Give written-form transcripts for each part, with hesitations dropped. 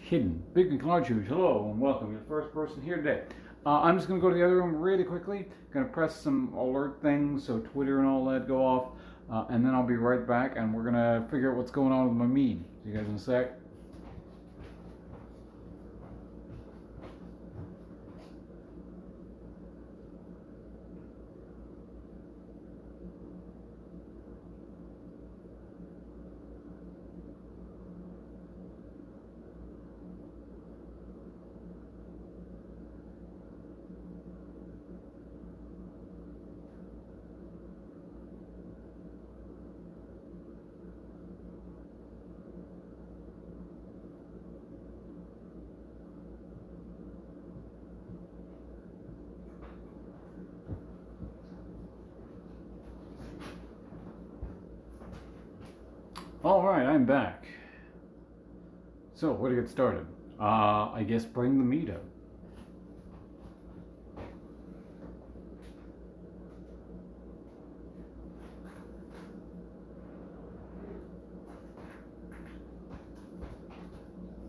hidden. Big and large huge, hello and welcome. You're the first person here today. I'm just going to go to the other room really quickly. Going to press some alert things so Twitter and all that go off. And then I'll be right back and we're going to figure out what's going on with my Mead. See you guys in a sec. Alright, I'm back. So, where to get started? I guess bring the Mead out.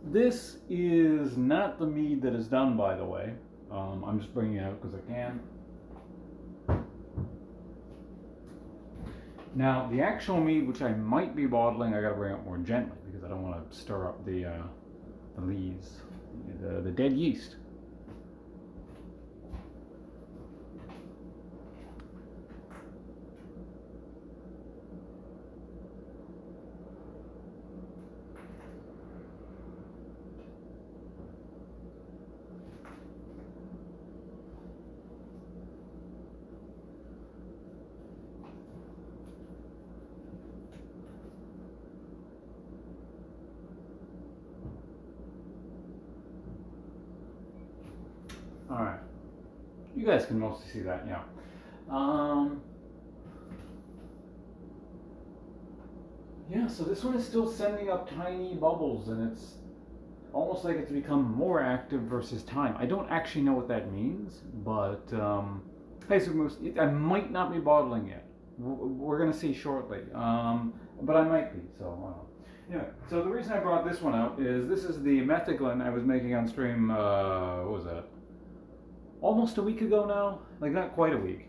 This is not the Mead that is done, by the way. I'm just bringing it out because I can. Now, the actual Mead, which I might be bottling, I gotta bring it more gently because I don't want to stir up the lees, the dead yeast. Alright. You guys can mostly see that, yeah. Yeah, so this one is still sending up tiny bubbles and it's almost like it's become more active versus time. I don't actually know what that means, but hey, so I might not be bottling yet. We're going to see shortly, but I might be, so I don't know. Anyway, so the reason I brought this one out is this is the Methiclin I was making on stream, what was that? Almost a week ago now, like not quite a week.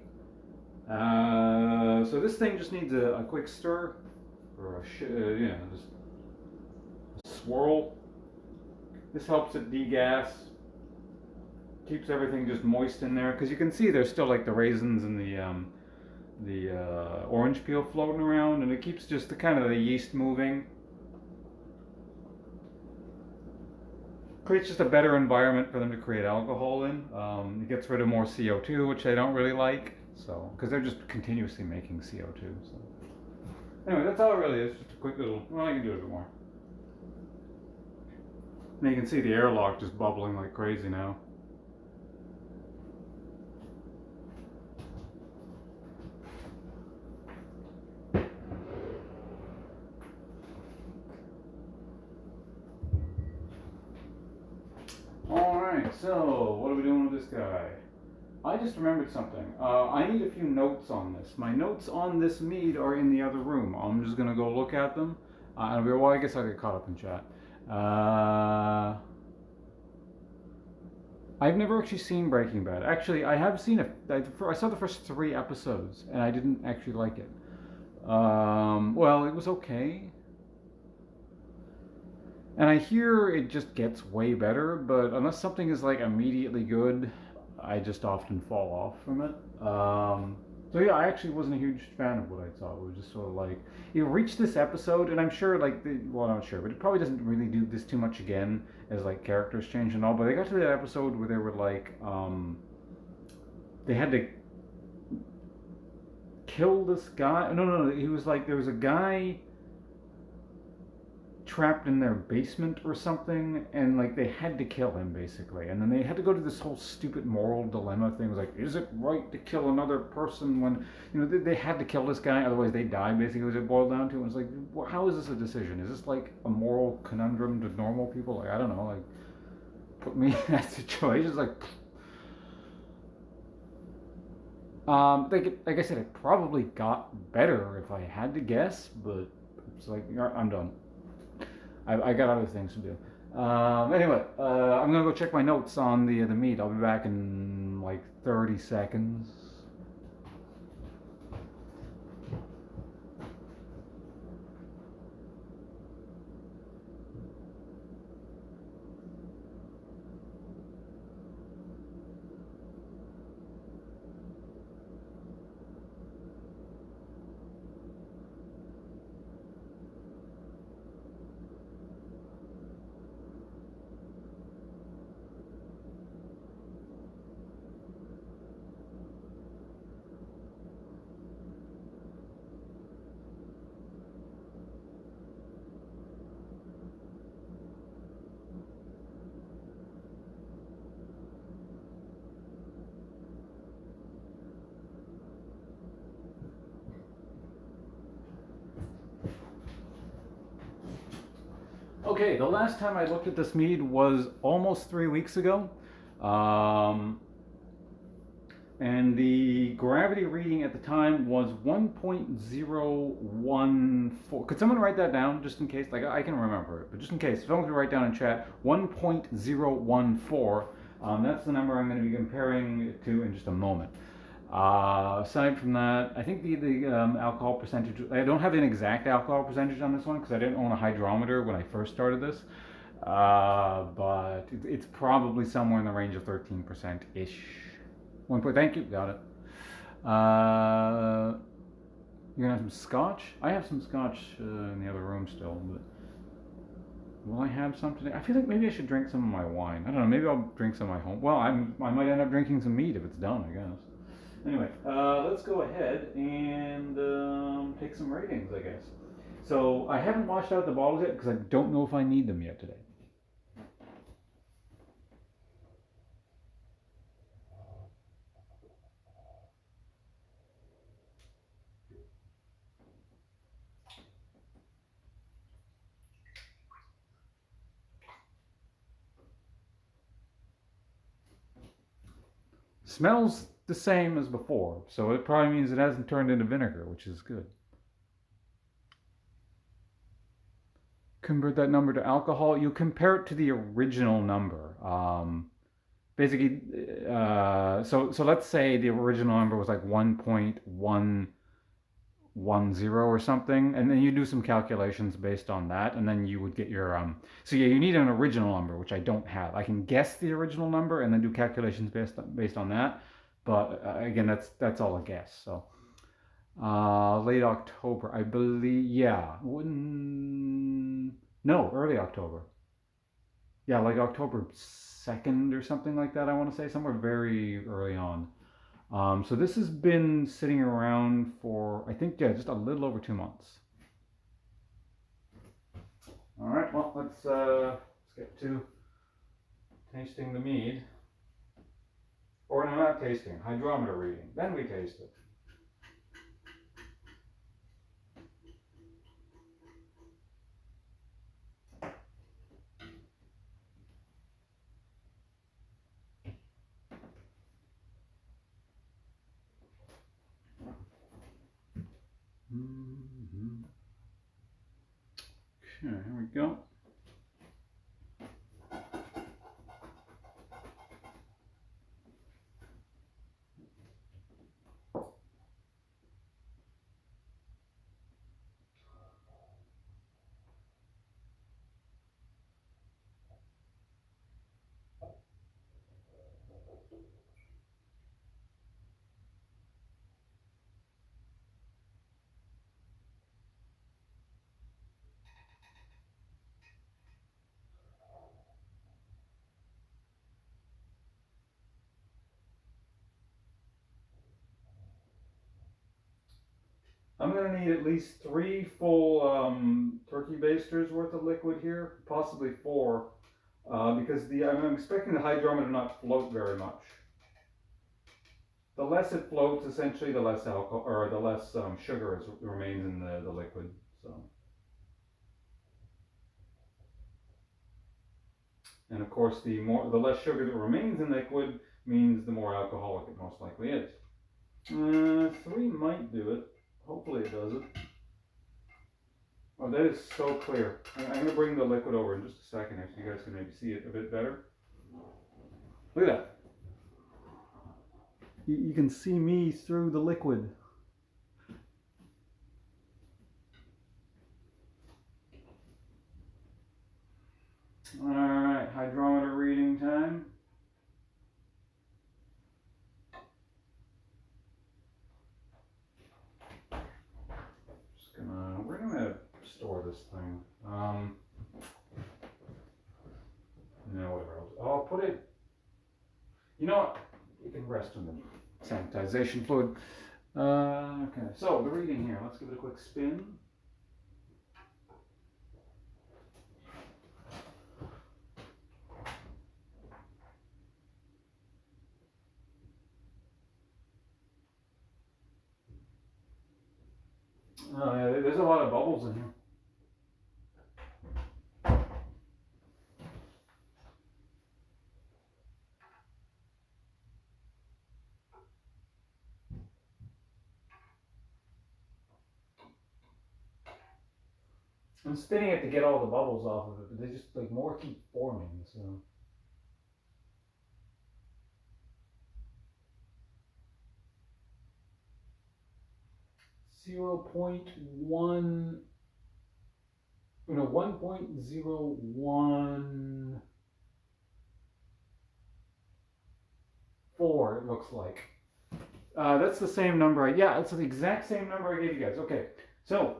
So this thing just needs a quick stir, or just a swirl. This helps it degas, keeps everything just moist in there, because you can see there's still like the raisins and the orange peel floating around, and it keeps just the kind of the yeast moving. Creates just a better environment for them to create alcohol in. It gets rid of more CO2, which I don't really like, so because they're just continuously making CO2. So anyway, that's all it really is. Just a quick little. Well, I can do a bit more. And you can see the airlock just bubbling like crazy now. Alright, so what are we doing with this guy? I just remembered something. I need a few notes on this. My notes on this Mead are in the other room. I'm just going to go look at them. Well, I guess I'll get caught up in chat. I've never actually seen Breaking Bad. Actually, I have seen it. I saw the first 3 episodes, and I didn't actually like it. Well, it was okay. And I hear it just gets way better, but unless something is like immediately good, I just often fall off from it. So yeah, I actually wasn't a huge fan of what I saw. It was just sort of like, you reach this episode, and I'm sure like, well, I'm not sure, but it probably doesn't really do this too much again as like characters change and all, but they got to that episode where they were like, they had to kill this guy. No, he was like, there was a guy trapped in their basement or something, and like they had to kill him basically, and then they had to go to this whole stupid moral dilemma thing. It was like, is it right to kill another person when they had to kill this guy, otherwise they die, basically, was it boiled down to. And it's like, well, how is this a decision? Is this like a moral conundrum to normal people? Like, I don't know, like, put me in that situation. It's like, like I said, it probably got better if I had to guess, but it's like, I'm done. I got other things to do. Anyway, I'm gonna go check my notes on the meat. I'll be back in like 30 seconds. Okay, the last time I looked at this mead was almost 3 weeks ago. Um, and the gravity reading at the time was 1.014. Could someone write that down just in case? Like, I can remember it, but just in case, someone could write down in chat 1.014. That's the number I'm going to be comparing it to in just a moment. Aside from that, I think the alcohol percentage, I don't have an exact alcohol percentage on this one because I didn't own a hydrometer when I first started this. But it's probably somewhere in the range of 13% ish. 1 point, thank you, got it. You're gonna have some scotch? I have some scotch in the other room still, but will I have some today? I feel like maybe I should drink some of my wine. I don't know, maybe I'll drink some of my home. Well, I might end up drinking some mead if it's done, I guess. Anyway, let's go ahead and take some ratings, I guess. So I haven't washed out the bottles yet because I don't know if I need them yet today. Smells the same as before, so it probably means it hasn't turned into vinegar, which is good. Convert that number to alcohol. You compare it to the original number. Basically, so let's say the original number was like 1.110 or something, and then you do some calculations based on that, and then you would get your So yeah, you need an original number, which I don't have. I can guess the original number and then do calculations based on that, but again, that's all a guess. So late October, I believe. Yeah, no, early October. Yeah, like October 2nd or something like that. I want to say somewhere very early on. So this has been sitting around for, I think, yeah, just a little over 2 months. All right, well, let's get to tasting the mead. Or no, not tasting, hydrometer reading. Then we taste it. Mm-hmm. Okay, here we go. I'm gonna need at least 3 full turkey basters worth of liquid here, possibly 4, because I'm expecting the hydrometer not float very much. The less it floats, essentially, the less alcohol or the less sugar remains in the liquid. So, and of course, the less sugar that remains in liquid means the more alcoholic it most likely is. 3 might do it. Hopefully, it does it. Oh, that is so clear. I'm going to bring the liquid over in just a second so you guys can maybe see it a bit better. Look at that. You can see me through the liquid. Alright, hydrometer reading time. Where am I going to store this thing? No, whatever. I'll put it, you know what? You can rest in the sanitization fluid. Okay, so the reading here, let's give it a quick spin. Oh yeah, there's a lot of bubbles in here. I'm spinning it to get all the bubbles off of it, but they just like more keep forming, so. 0.1, 1.014 it looks like. That's the same number. Yeah, it's the exact same number I gave you guys. Okay, so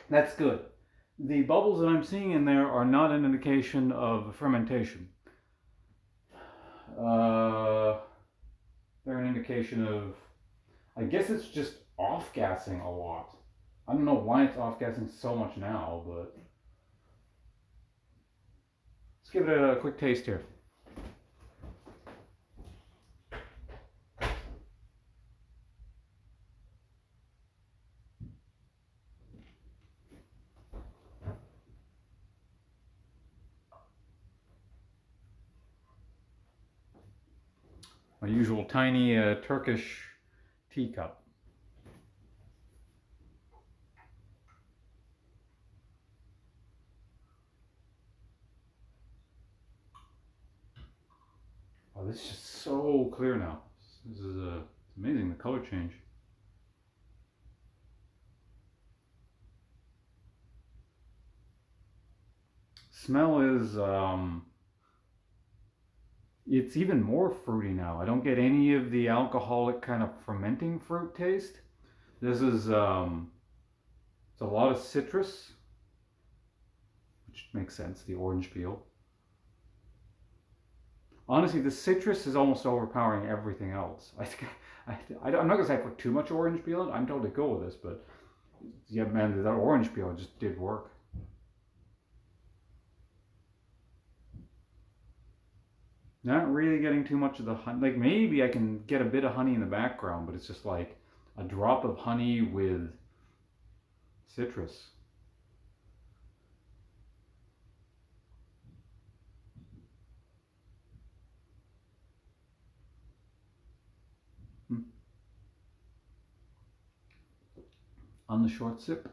that's good. The bubbles that I'm seeing in there are not an indication of fermentation. They're an indication of, I guess it's just off-gassing a lot. I don't know why it's off-gassing so much now, but let's give it a quick taste here. My usual tiny Turkish teacup. Oh, this is just so clear now. This is it's amazing, the color change. Smell is it's even more fruity now. I don't get any of the alcoholic kind of fermenting fruit taste. This is it's a lot of citrus, which makes sense, the orange peel. Honestly, the citrus is almost overpowering everything else. I'm not gonna say I put too much orange peel in. I'm totally cool with this, but yeah, man, that orange peel just did work. Not really getting too much of the honey. Like maybe I can get a bit of honey in the background, but it's just like a drop of honey with citrus. On the short sip,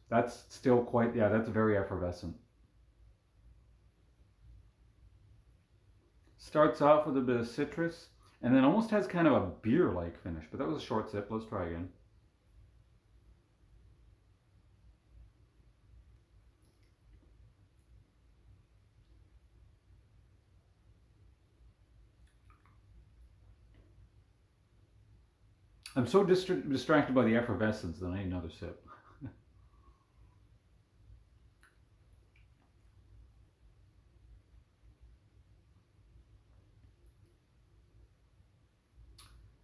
that's still quite, yeah, that's very effervescent. Starts off with a bit of citrus and then almost has kind of a beer-like finish, but that was a short sip. Let's try again. I'm so distracted by the effervescence that I need another sip.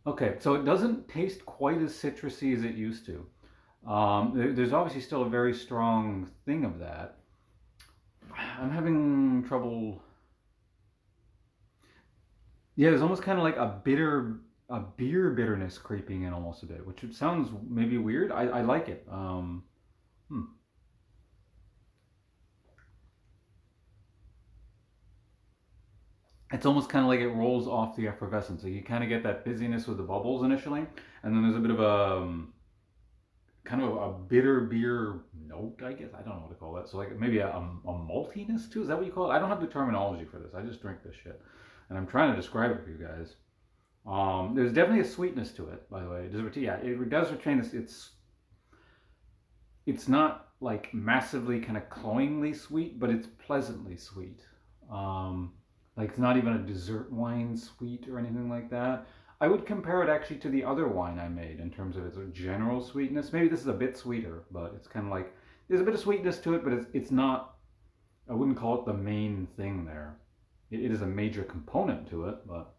Okay, so it doesn't taste quite as citrusy as it used to. There's obviously still a very strong thing of that. I'm having trouble. Yeah, there's almost kind of like a beer bitterness creeping in almost a bit, which sounds maybe weird. I like it. It's almost kind of like it rolls off the effervescence. So you kind of get that busyness with the bubbles initially, and then there's a bit of a kind of a bitter beer note, I guess. I don't know what to call that. So like maybe a maltiness too. Is that what you call it? I don't have the terminology for this. I just drink this shit, and I'm trying to describe it for you guys. There's definitely a sweetness to it, by the way. Yeah, it does retain this. It's not like massively kind of cloyingly sweet, but it's pleasantly sweet. Um, like it's not even a dessert wine sweet or anything like that. I would compare it actually to the other wine I made in terms of its general sweetness. Maybe this is a bit sweeter, but it's kind of like there's a bit of sweetness to it, but it's not. I wouldn't call it the main thing there. It is a major component to it, but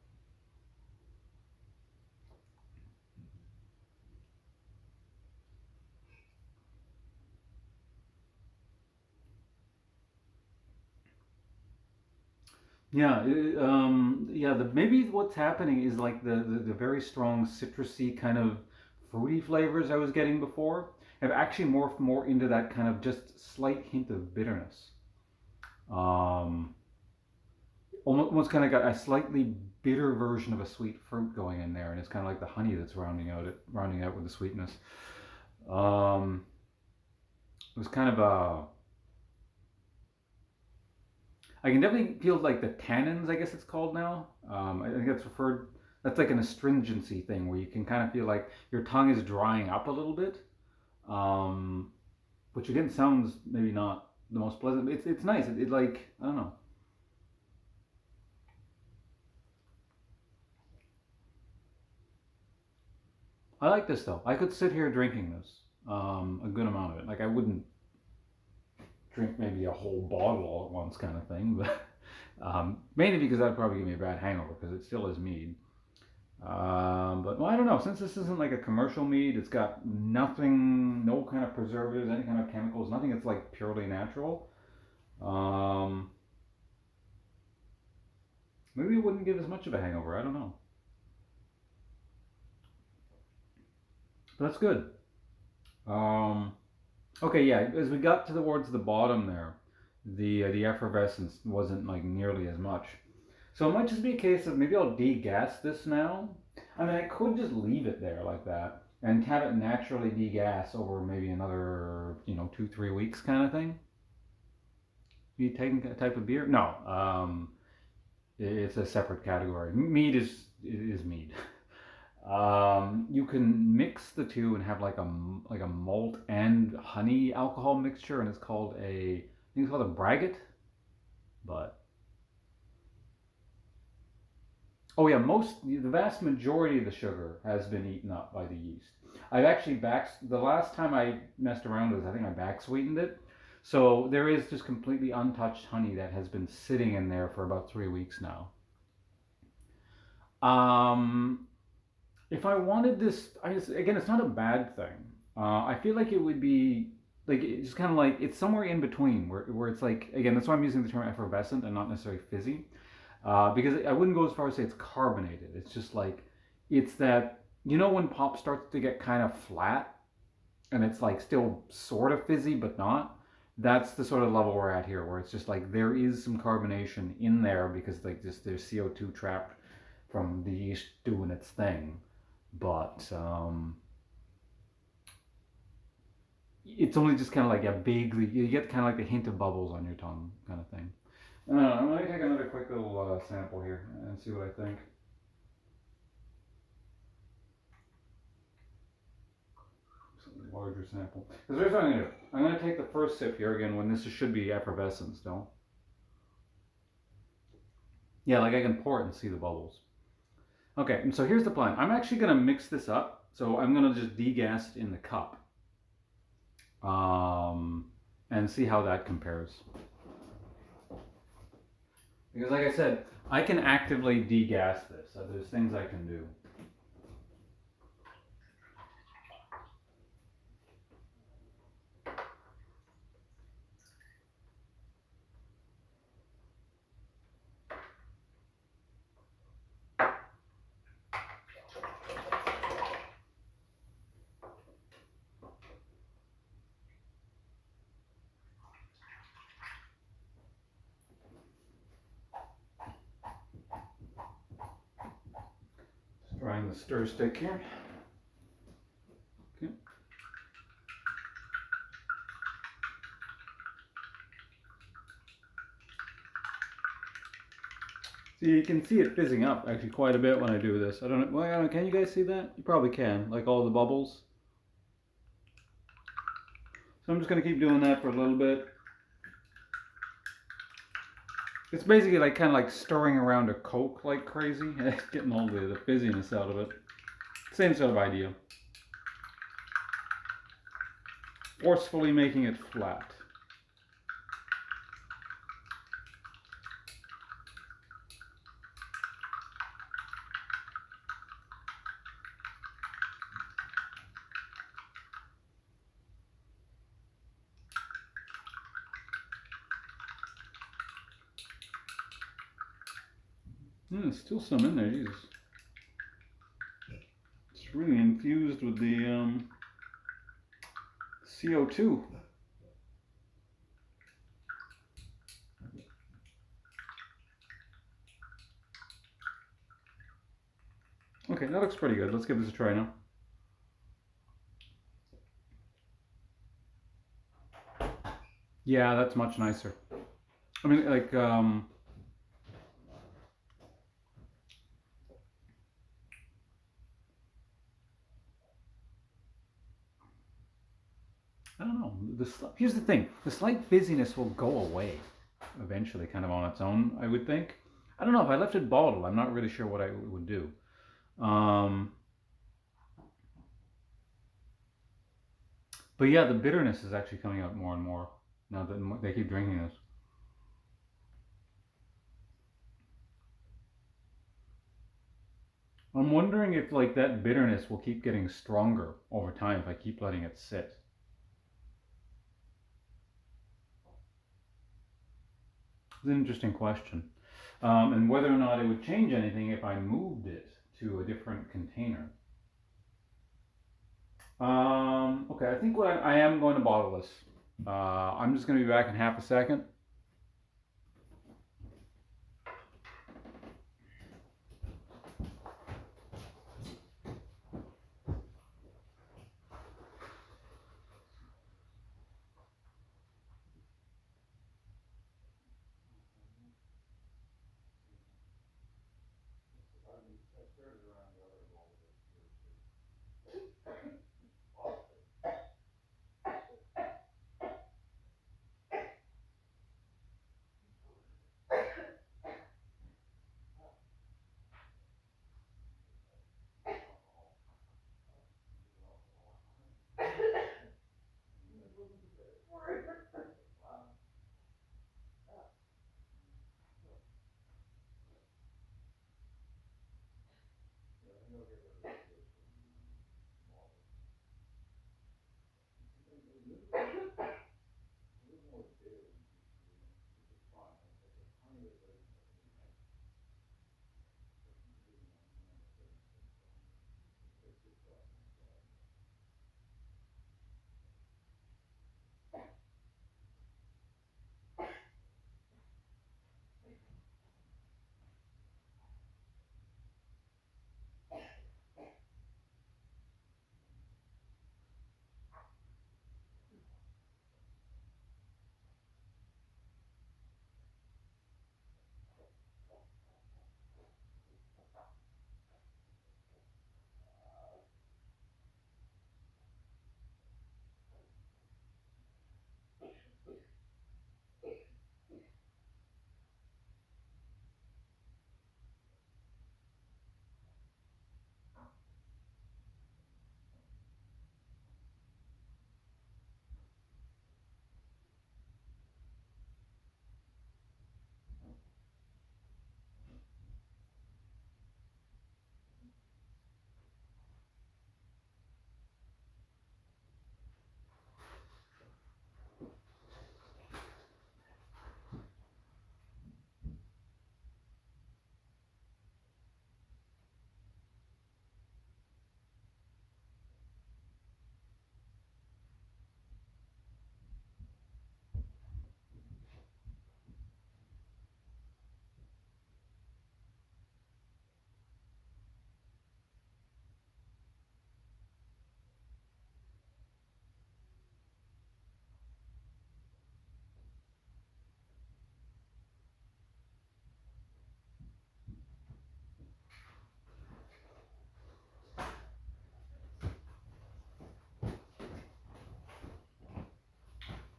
yeah, yeah. Maybe what's happening is like the very strong citrusy kind of fruity flavors I was getting before have actually morphed more into that kind of just slight hint of bitterness. Um, almost kind of got a slightly bitter version of a sweet fruit going in there, and it's kind of like the honey that's rounding out with the sweetness. Um, it was kind of a I can definitely feel like the tannins, I guess it's called now. I think that's referred. That's like an astringency thing where you can kind of feel like your tongue is drying up a little bit, um, which again sounds maybe not the most pleasant. But it's nice. It like I don't know. I like this though. I could sit here drinking this a good amount of it. Like I wouldn't drink maybe a whole bottle all at once kind of thing, but mainly because that'd probably give me a bad hangover because it still is mead. But well, I don't know. Since this isn't like a commercial mead, it's got nothing, no kind of preservatives, any kind of chemicals, nothing. It's like purely natural. Um, Maybe it wouldn't give as much of a hangover. I don't know. But that's good. Um, okay, yeah. As we got towards the bottom there, the effervescence wasn't like nearly as much. So it might just be a case of maybe I'll degas this now. I mean, I could just leave it there like that and have it naturally degas over maybe another, 2, 3 weeks kind of thing. You taking a type of beer? No, it's a separate category. Mead is mead. You can mix the two and have like a malt and honey alcohol mixture, and I think it's called a braggot. But oh yeah, the vast majority of the sugar has been eaten up by the yeast. I've actually the last time I messed around with it, I think I back sweetened it. So there is just completely untouched honey that has been sitting in there for about 3 weeks now. Um, if I wanted this, again, it's not a bad thing. I feel like it would be like it's kind of like it's somewhere in between where it's like again that's why I'm using the term effervescent and not necessarily fizzy. Because I wouldn't go as far as say it's carbonated. It's just like it's that when pop starts to get kind of flat and it's like still sort of fizzy but not. That's the sort of level we're at here, where it's just like there is some carbonation in there because like just there's CO2 trapped from the yeast doing its thing, but it's only just kind of like a vaguely you get kind of like the hint of bubbles on your tongue kind of thing. I'm gonna take another quick little sample here and see what I think. Some larger sample. Because here's what I'm gonna do. I'm gonna take the first sip here again when this should be effervescence, don't? Yeah, like I can pour it and see the bubbles. Okay, and so here's the plan. I'm actually gonna mix this up. So I'm gonna just degas it in the cup, um, and see how that compares. Because like I said, I can actively degas this. So there's things I can do. Just trying the stir stick here. Okay. See, you can see it fizzing up actually quite a bit when I do this. I don't know. Well, I don't know, can you guys see that? You probably can, like all the bubbles. So I'm just going to keep doing that for a little bit. It's basically like kind of like stirring around a Coke like crazy, getting all the fizziness out of it. Same sort of idea. Forcefully making it flat. There's still some in there, Jesus. It's really infused with the CO2. Okay, that looks pretty good. Let's give this a try now. Yeah, that's much nicer. I mean, like, I don't know. Here's the thing: the slight fizziness will go away eventually, kind of on its own. I would think. I don't know if I left it bottled. I'm not really sure what I would do. But yeah, the bitterness is actually coming out more and more now that they keep drinking this. I'm wondering if like that bitterness will keep getting stronger over time if I keep letting it sit. It's an interesting question. And whether or not it would change anything if I moved it to a different container. Okay, I think I am going to bottle this. I'm just going to be back in half a second.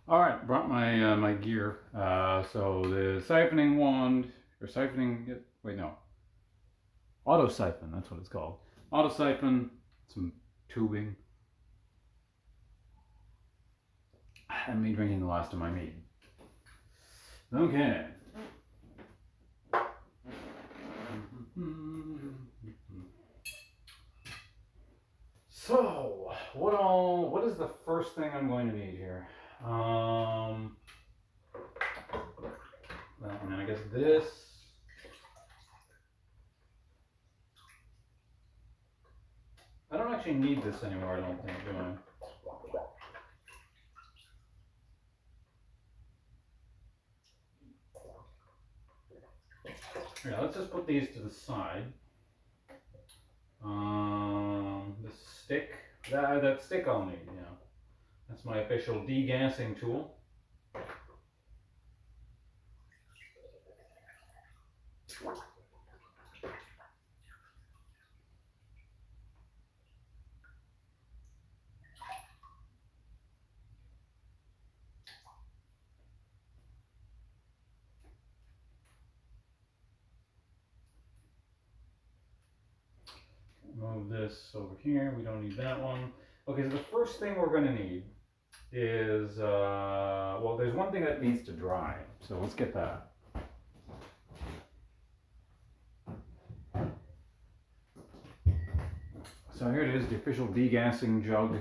All right, brought my my gear. So the siphoning wand or siphoning. Wait, no. Auto siphon. That's what it's called. Auto siphon. Some tubing. And me drinking the last of my mead. Okay. So, what is the first thing I'm going to need here? Well, and then I guess this. I don't actually need this anymore, I don't think, do I? Yeah, let's just put these to the side. The stick, that stick I'll need, yeah. That's my official degassing tool. Move this over here, we don't need that one. Okay, so the first thing we're gonna need is, well, there's one thing that needs to dry, so let's get that. So here it is, the official degassing jug.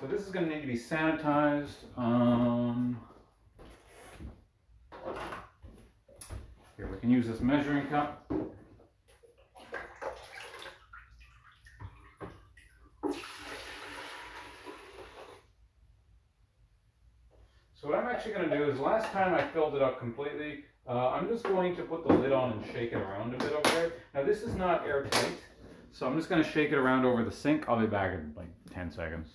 So this is going to need to be sanitized. Here, we can use this measuring cup. So what I'm actually going to do is, last time I filled it up completely, I'm just going to put the lid on and shake it around a bit over there. Now this is not airtight, so I'm just going to shake it around over the sink. I'll be back in like 10 seconds.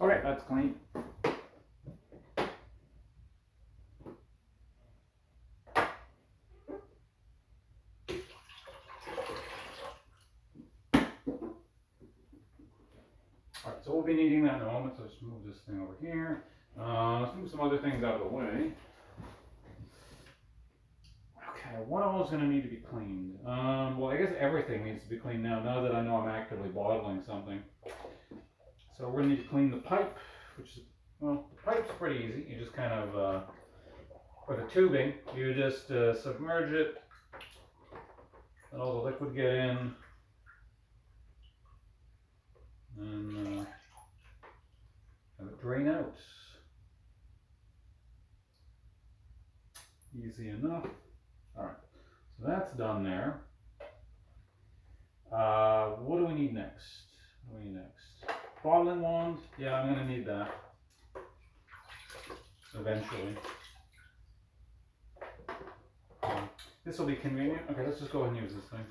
Okay, that's clean. Alright, so we'll be needing that in a moment, so let's move this thing over here. Let's move some other things out of the way. Okay, what all is going to need to be cleaned? Well, I guess everything needs to be cleaned now that I know I'm actively bottling something. So we're going to need to clean the pipe, which is, well, the pipe's pretty easy. You just kind of, for the tubing, you just submerge it, let all the liquid get in, and have it drain out. Easy enough. Alright, so that's done there. What do we need next? What do we need next? Bottling wand? Yeah, I'm going to need that eventually. This will be convenient. Okay, let's just go ahead and use this thing.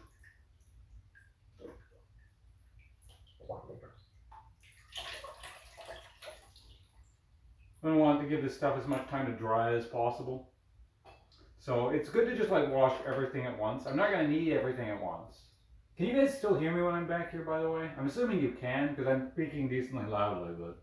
I want to give this stuff as much time to dry as possible. So it's good to just like wash everything at once. I'm not going to need everything at once. Can you guys still hear me when I'm back here, by the way? I'm assuming you can, because I'm speaking decently loudly, but...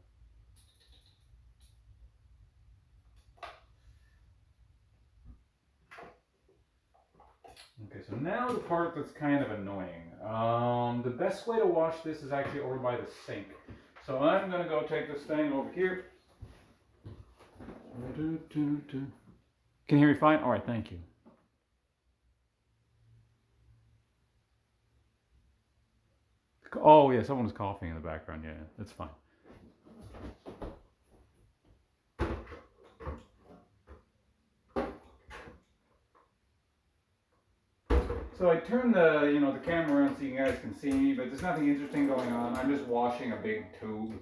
Okay, so now the part that's kind of annoying. The best way to wash this is actually over by the sink. So I'm going to go take this thing over here. Can you hear me fine? All right, thank you. Oh yeah, someone's coughing in the background. Yeah, that's fine. So I turned the camera around so you guys can see me, but there's nothing interesting going on. I'm just washing a big tube.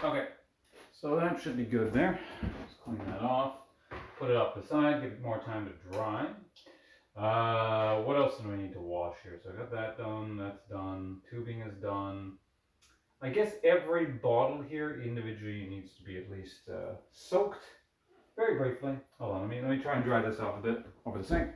Okay, so that should be good there. Just clean that off. Put it off the side, give it more time to dry. What else do we need to wash here? So I got that done, that's done. Tubing is done. I guess every bottle here individually needs to be at least soaked very briefly. Hold on, let me try and dry this off a bit over the sink.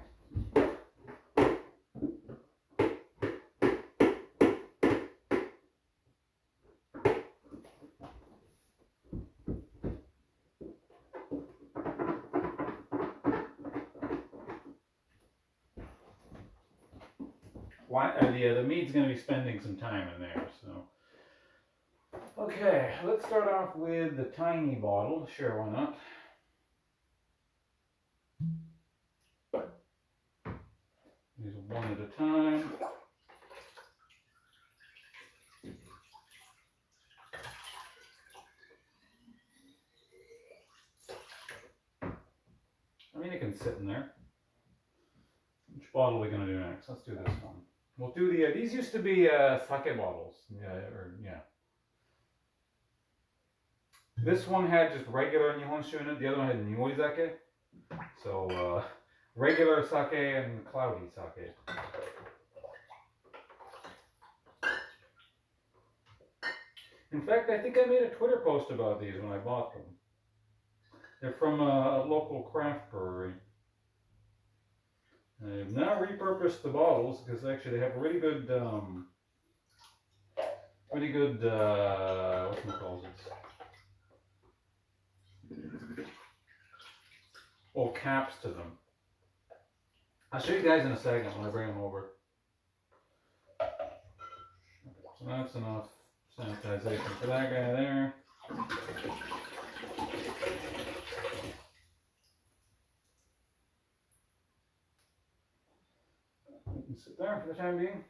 The Mead's going to be spending some time in there, so. Okay, let's start off with the tiny bottle. Sure, why not? These one at a time. I mean, it can sit in there. Which bottle are we going to do next? Let's do this one. We'll do these used to be sake bottles. Yeah. This one had just regular Nihonshu in it. The other one had Nimoi sake. So, regular sake and cloudy sake. In fact, I think I made a Twitter post about these when I bought them. They're from a local craft brewery. I've now repurposed the bottles because actually they have really good, whatchamacallit? Oh, caps to them. I'll show you guys in a second when I bring them over. So that's enough sanitization for that guy there. You can sit there for the time being.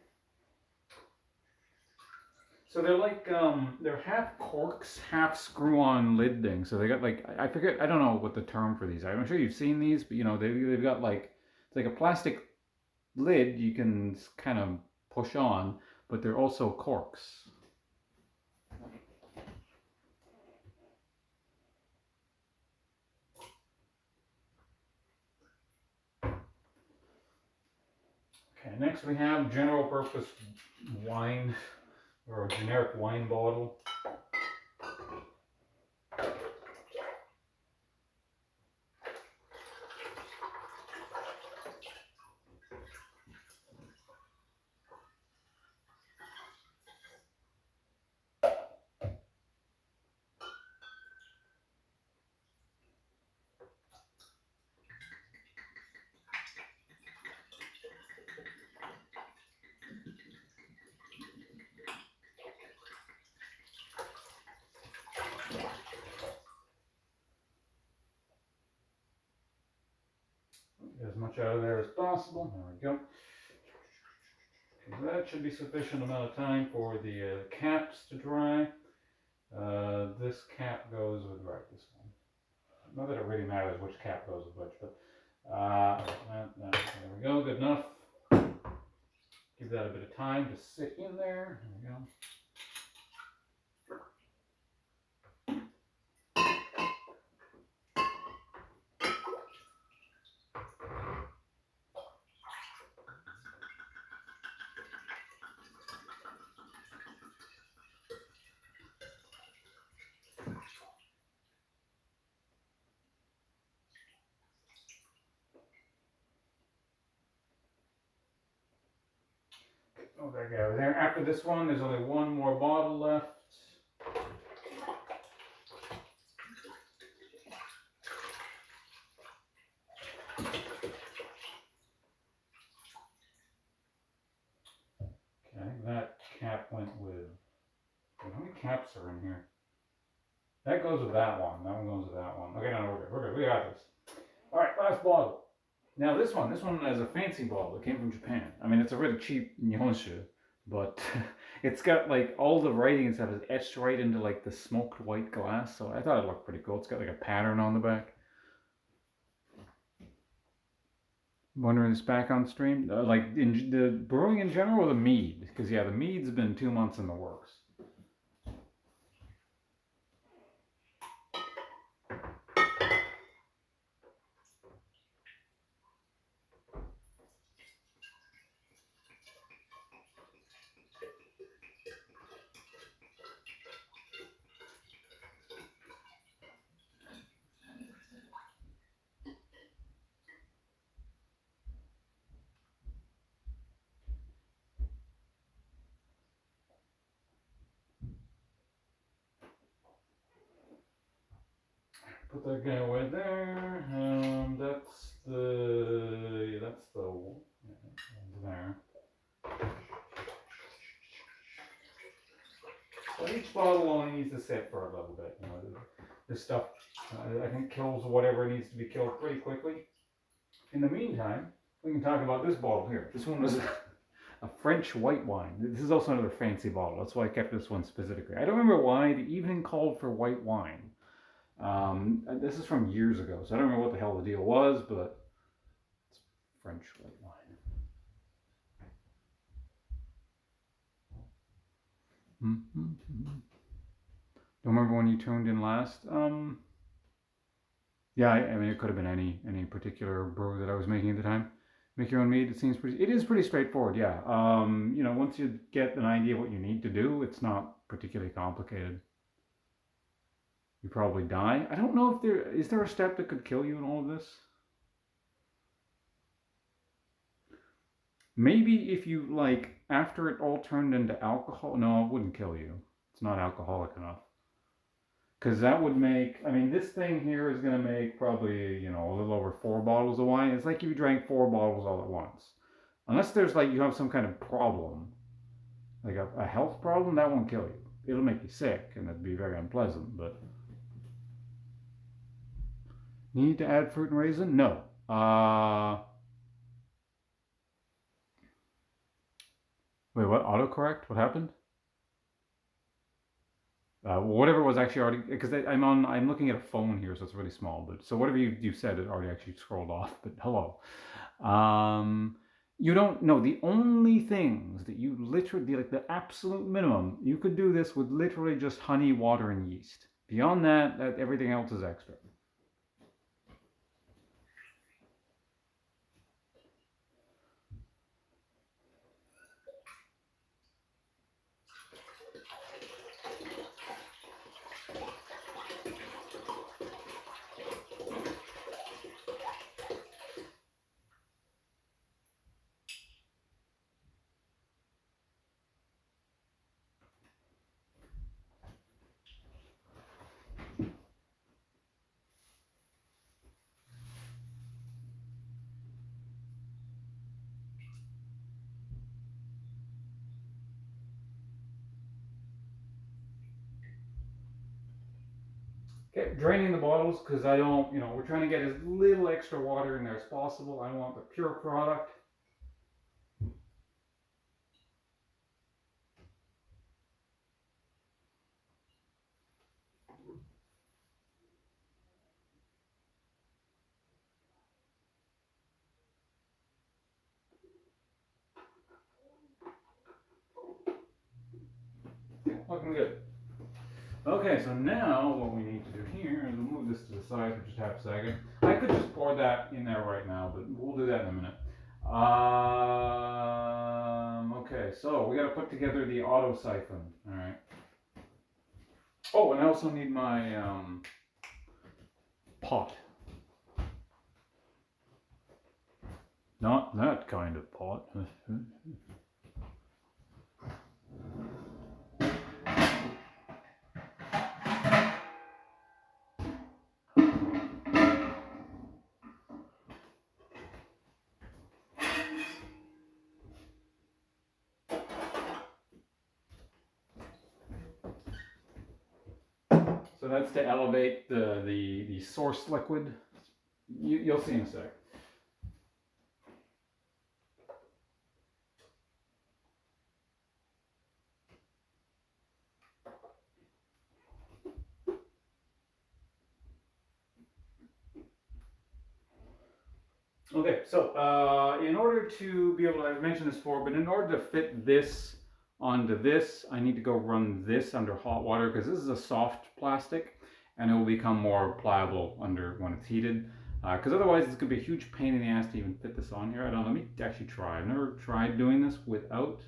So they're like, they're half corks, half screw-on lid things. So they got like, I forget, I don't know what the term for these are. I'm sure you've seen these, but you know, they've got like, it's like a plastic lid you can kind of push on, but they're also corks. Okay, next we have general purpose wine, or a generic wine bottle. Get as much out of there as possible. There we go. Okay, that should be sufficient amount of time for the caps to dry. This cap goes with, right, this one. Not that it really matters which cap goes with which, but there we go, good enough. Give that a bit of time to sit in there. There we go. Oh, there you go. There. After this one, there's only one more bottle left. Okay, that cap went with. How many caps are in here? That goes with that one. That one goes with that one. Okay, no, we're good. We're good. We got this. All right, last bottle. Now this one is a fancy bottle. It came from Japan. I mean, it's a really cheap Nihonshu, but it's got like all the writing and stuff is etched right into like the smoked white glass. So I thought it looked pretty cool. It's got like a pattern on the back. Wondering it's back on stream, like in the brewing in general, or the mead? Because yeah, the mead's been 2 months in the works. Put that guy away there. That's the there. So each bottle only needs to sit for a little bit. You know, this stuff I think kills whatever needs to be killed pretty quickly. In the meantime, we can talk about this bottle here. This one was a French white wine. This is also another fancy bottle. That's why I kept this one specifically. I don't remember why the evening called for white wine. This is from years ago, so I don't remember what the hell the deal was, but it's French white wine. Don't remember when you tuned in last. Yeah, I mean it could have been any particular brew that I was making at the time. Make your own mead. It is pretty straightforward. Yeah. You know, once you get an idea what you need to do, it's not particularly complicated. You probably die. I don't know if there a step that could kill you in all of this. Maybe if you like after it all turned into alcohol. No, it wouldn't kill you. It's not alcoholic enough. Because that would make. I mean, this thing here is gonna make probably a little over 4 bottles of wine. It's like if you drank 4 bottles all at once. Unless there's like you have some kind of problem, like a health problem, that won't kill you. It'll make you sick, and it'd be very unpleasant. But need to add fruit and raisin? No. Wait, what? Autocorrect? What happened? Whatever it was actually already, because I'm looking at a phone here, so it's really small. But so whatever you said, it already actually scrolled off. But hello, you don't know the only things that you literally like the absolute minimum. You could do this with literally just honey, water, and yeast. Beyond that, everything else is extra. Okay, draining the bottles because I don't, we're trying to get as little extra water in there as possible. I want the pure product. looking good. Okay, so now what we need to do here is we'll move this to the side for just half a second. I could just pour that in there right now, but we'll do that in a minute. Okay, so we got to put together the auto siphon. All right. Oh, and I also need my pot. Not that kind of pot. So that's to elevate the source liquid. You'll see in a sec. Okay, so in order to be able to, I've mentioned this before, but in order to fit this onto this, I need to go run this under hot water because this is a soft plastic and it will become more pliable under when it's heated. Because otherwise it's going to be a huge pain in the ass to even fit this on here. I don't know, let me actually try. I've never tried doing this without.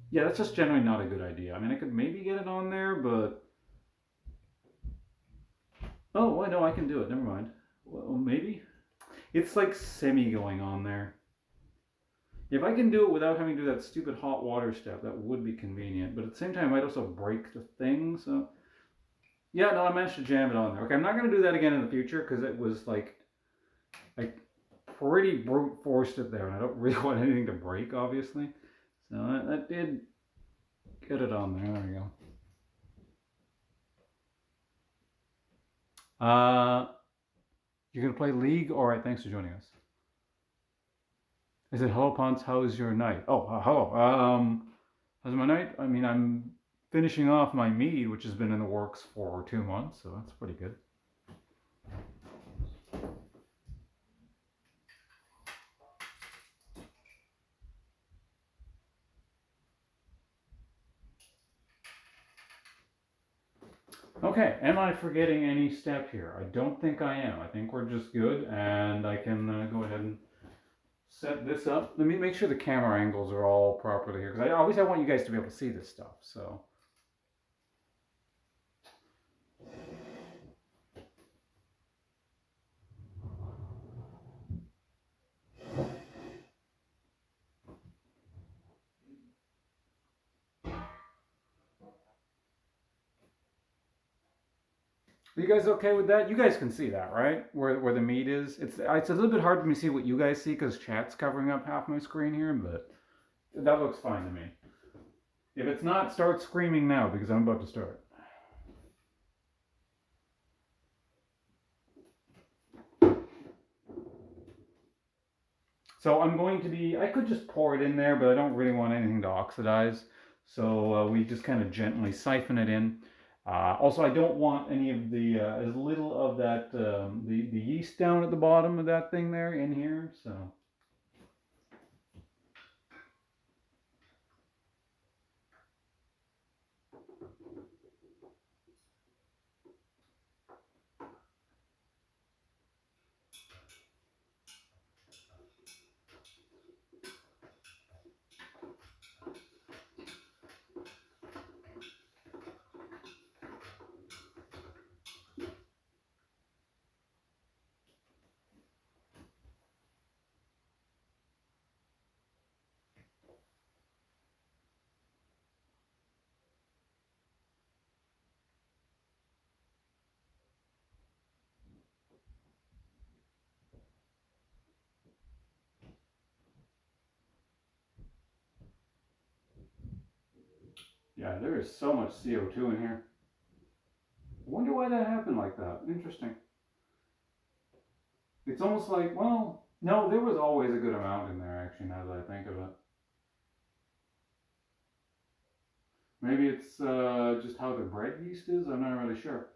Yeah, that's just generally not a good idea. I mean, I could maybe get it on there, but... Oh, well, no, I can do it. Never mind. Well, maybe? It's like semi going on there. If I can do it without having to do that stupid hot water step, that would be convenient. But at the same time, I might also break the thing, so... Yeah, no, I managed to jam it on there. Okay, I'm not going to do that again in the future, because it was like... I pretty brute forced it there, and I don't really want anything to break, obviously. So that did get it on there. There we go. You're going to play League? Alright, thanks for joining us. I said, hello, Ponce, how's your night? Oh, hello. How's my night? I mean, I'm finishing off my Mead, which has been in the works for 2 months, so that's pretty good. Okay, am I forgetting any step here? I don't think I am. I think we're just good, and I can go ahead and set this up. Let me make sure the camera angles are all properly here, because I want you guys to be able to see this stuff, so... Are you guys okay with that? You guys can see that, right? Where the meat is. It's a little bit hard for me to see what you guys see because chat's covering up half my screen here, but that looks fine to me. If it's not, start screaming now because I'm about to start. So I'm going to be, I could just pour it in there, but I don't really want anything to oxidize. So we just kind of gently siphon it in. Also, I don't want any of the, as little of that, the yeast down at the bottom of that thing there in here, so. Yeah, there is so much CO2 in here. I wonder why that happened like that. Interesting. It's almost like, well, no, there was always a good amount in there, actually, now that I think of it. Maybe it's just how the bread yeast is? I'm not really sure.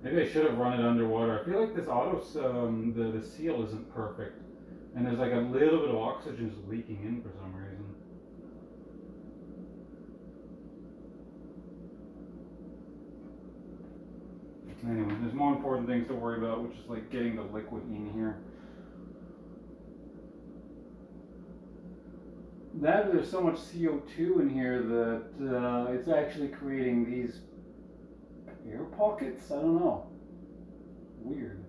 Maybe I should have run it underwater. I feel like this the seal isn't perfect, and there's like a little bit of oxygen just leaking in for some reason. Anyway, there's more important things to worry about, which is like getting the liquid in here. That there's so much CO2 in here that it's actually creating these air pockets. I don't know. Weird.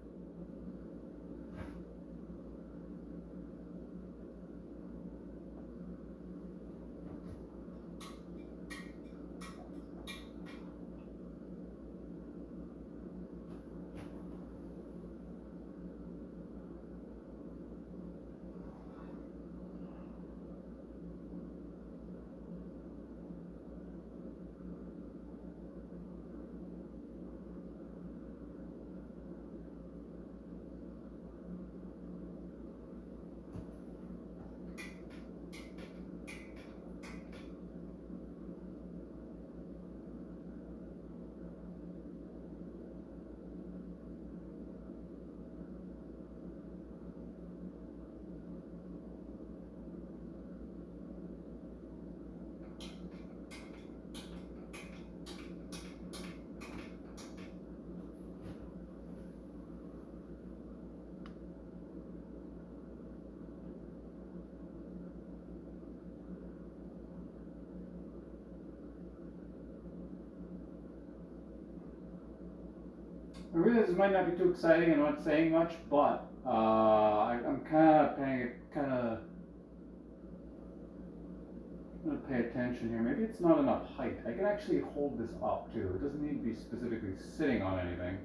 I realize this might not be too exciting and not saying much, but I'm kind of gonna pay attention here. Maybe it's not enough height. I can actually hold this up too. It doesn't need to be specifically sitting on anything.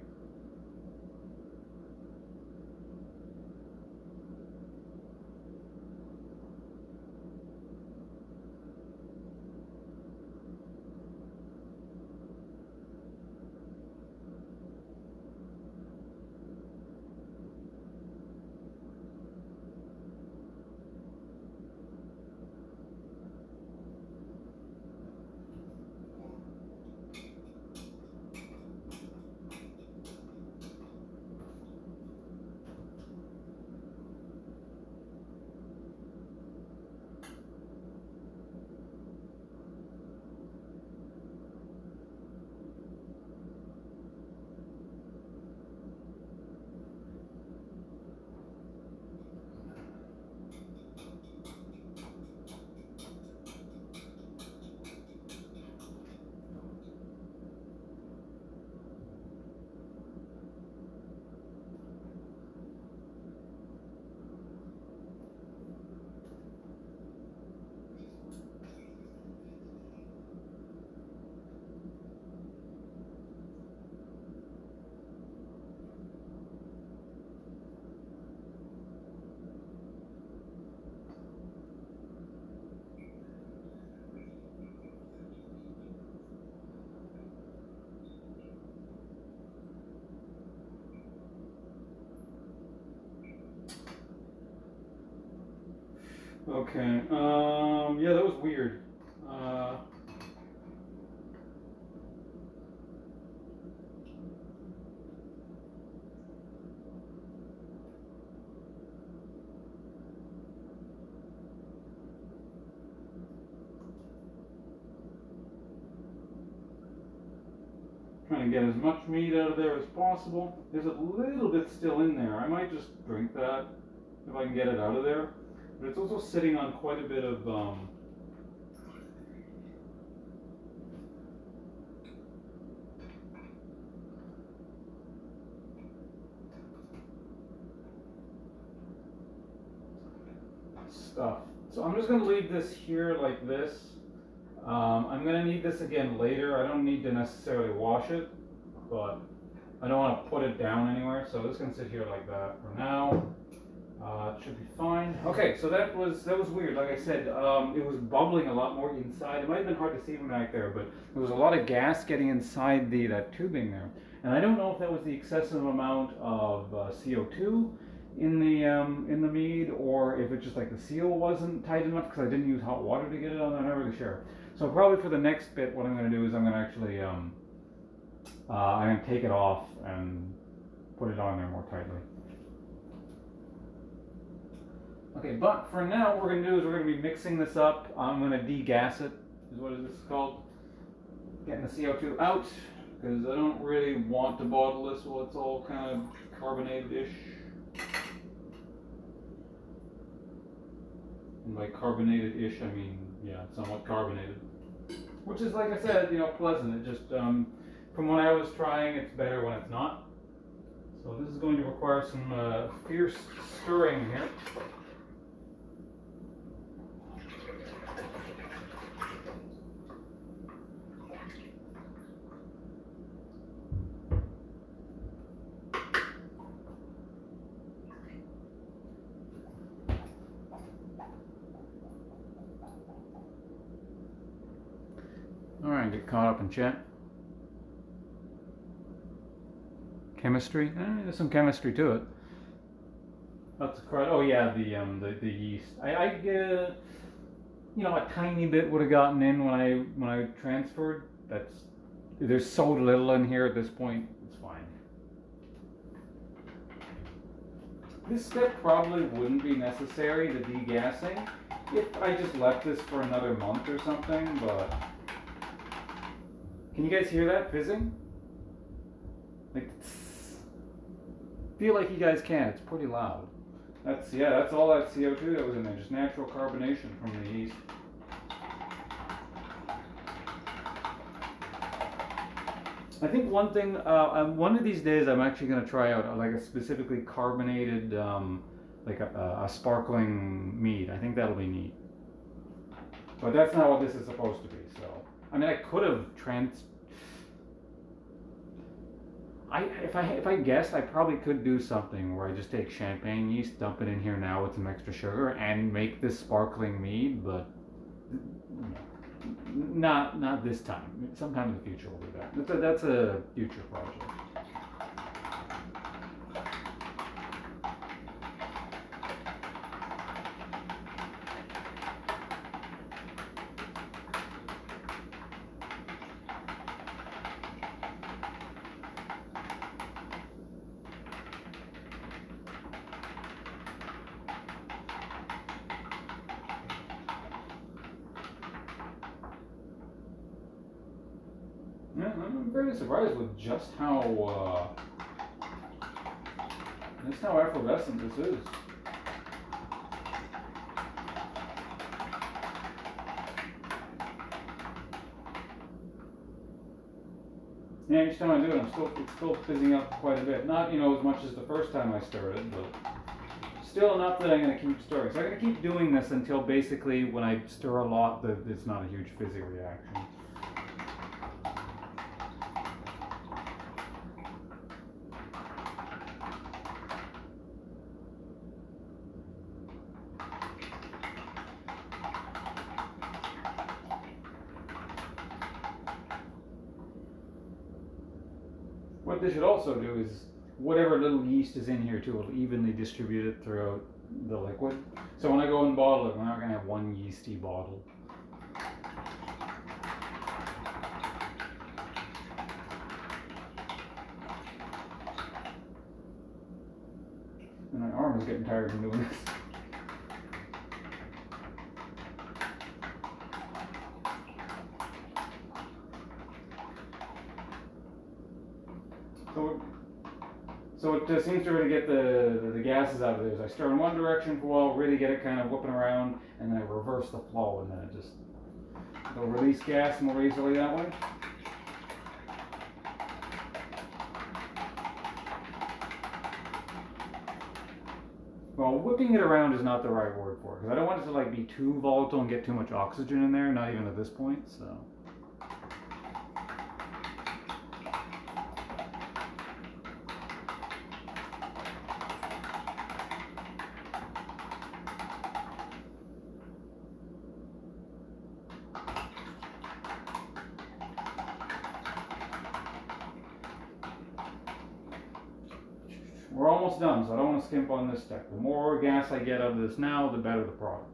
Okay. Yeah, that was weird. Trying to get as much meat out of there as possible. There's a little bit still in there. I might just drink that if I can get it out of there. But it's also sitting on quite a bit of stuff. So I'm just going to leave this here like this. I'm going to need this again later. I don't need to necessarily wash it, but I don't want to put it down anywhere. So this can sit here like that for now. It should be fine. Okay, so that was weird. Like I said, it was bubbling a lot more inside. It might have been hard to see from back there, but there was a lot of gas getting inside that tubing there. And I don't know if that was the excessive amount of CO2 in the mead, or if it's just like the seal wasn't tight enough because I didn't use hot water to get it on. I'm not really sure. So probably for the next bit, what I'm going to do is I'm going to actually I'm going to take it off and put it on there more tightly. Okay, but for now, what we're going to do is we're going to be mixing this up. I'm going to degas it, is what this is called. Getting the CO2 out, because I don't really want to bottle this while it's all kind of carbonated-ish. And by carbonated-ish, I mean, yeah, somewhat carbonated. Which is, like I said, pleasant. It just, from what I was trying, it's better when it's not. So this is going to require some fierce stirring here. Alright, get caught up in chat. Chemistry? There's some chemistry to it. That's oh yeah, the yeast. I a tiny bit would have gotten in when I transferred. There's so little in here at this point. It's fine. This step probably wouldn't be necessary, the degassing, if I just left this for another month or something. But can you guys hear that fizzing? Like, feel like you guys can. It's pretty loud. That's all that CO2 that was in there, just natural carbonation from the yeast. I think one thing, one of these days I'm actually going to try out like a specifically carbonated, like a sparkling mead. I think that'll be neat. But that's not what this is supposed to be, so. I mean, I could have if I guessed, I probably could do something where I just take champagne yeast, dump it in here now with some extra sugar, and make this sparkling mead, but not this time. Sometime in the future we'll do that. That's a future project. Yeah, I'm very surprised with just how effervescent this is. Yeah, each time I do it, it's still fizzing up quite a bit. Not as much as the first time I stirred it, but still enough that I'm going to keep stirring. So I'm going to keep doing this until basically when I stir a lot, it's not a huge fizzy reaction. What this should also do is, whatever little yeast is in here too, will evenly distribute it throughout the liquid. So when I go and bottle it, we're not going to have one yeasty bottle. And my arm is getting tired from doing this. So it seems to really get the gases out of there. As I stir in one direction for a while, really get it kind of whipping around, and then I reverse the flow, and then it'll release gas more easily that way. Well, whipping it around is not the right word for it, because I don't want it to be too volatile and get too much oxygen in there, not even at this point, so. We're almost done, so I don't want to skimp on this step. The more gas I get out of this now, the better the product.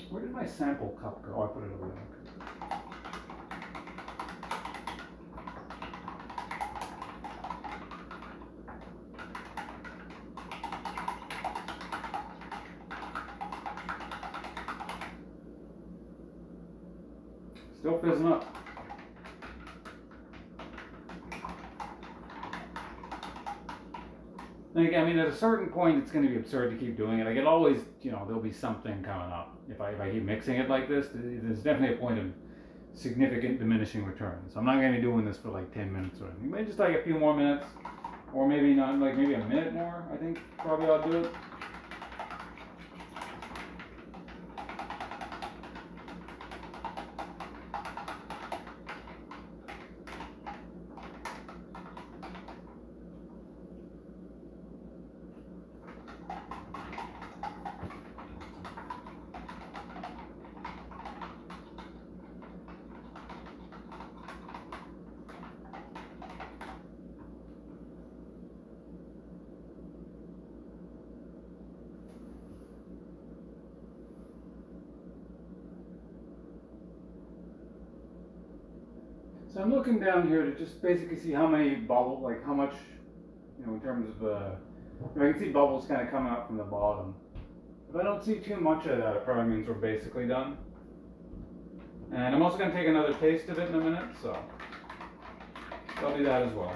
Where did my sample cup go? Oh, I put it over there. Still fizzing up. Like, I mean, at a certain point, it's going to be absurd to keep doing it. Like, it always, there'll be something coming up. If I keep mixing it like this, there's definitely a point of significant diminishing returns. I'm not going to be doing this for like 10 minutes or anything. Maybe just like a few more minutes, or maybe not, like maybe a minute more. I think probably I'll do it. So I'm looking down here to just basically see how many bubbles, like how much, in terms of, if I can see bubbles kind of coming out from the bottom. If I don't see too much of that, it probably means we're basically done. And I'm also going to take another taste of it in a minute, so I'll do that as well.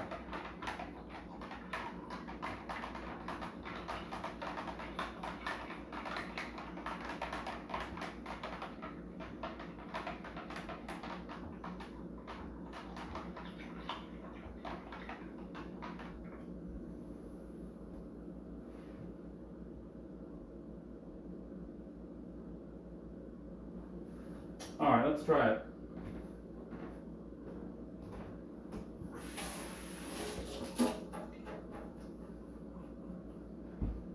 Alright, let's try it. I'm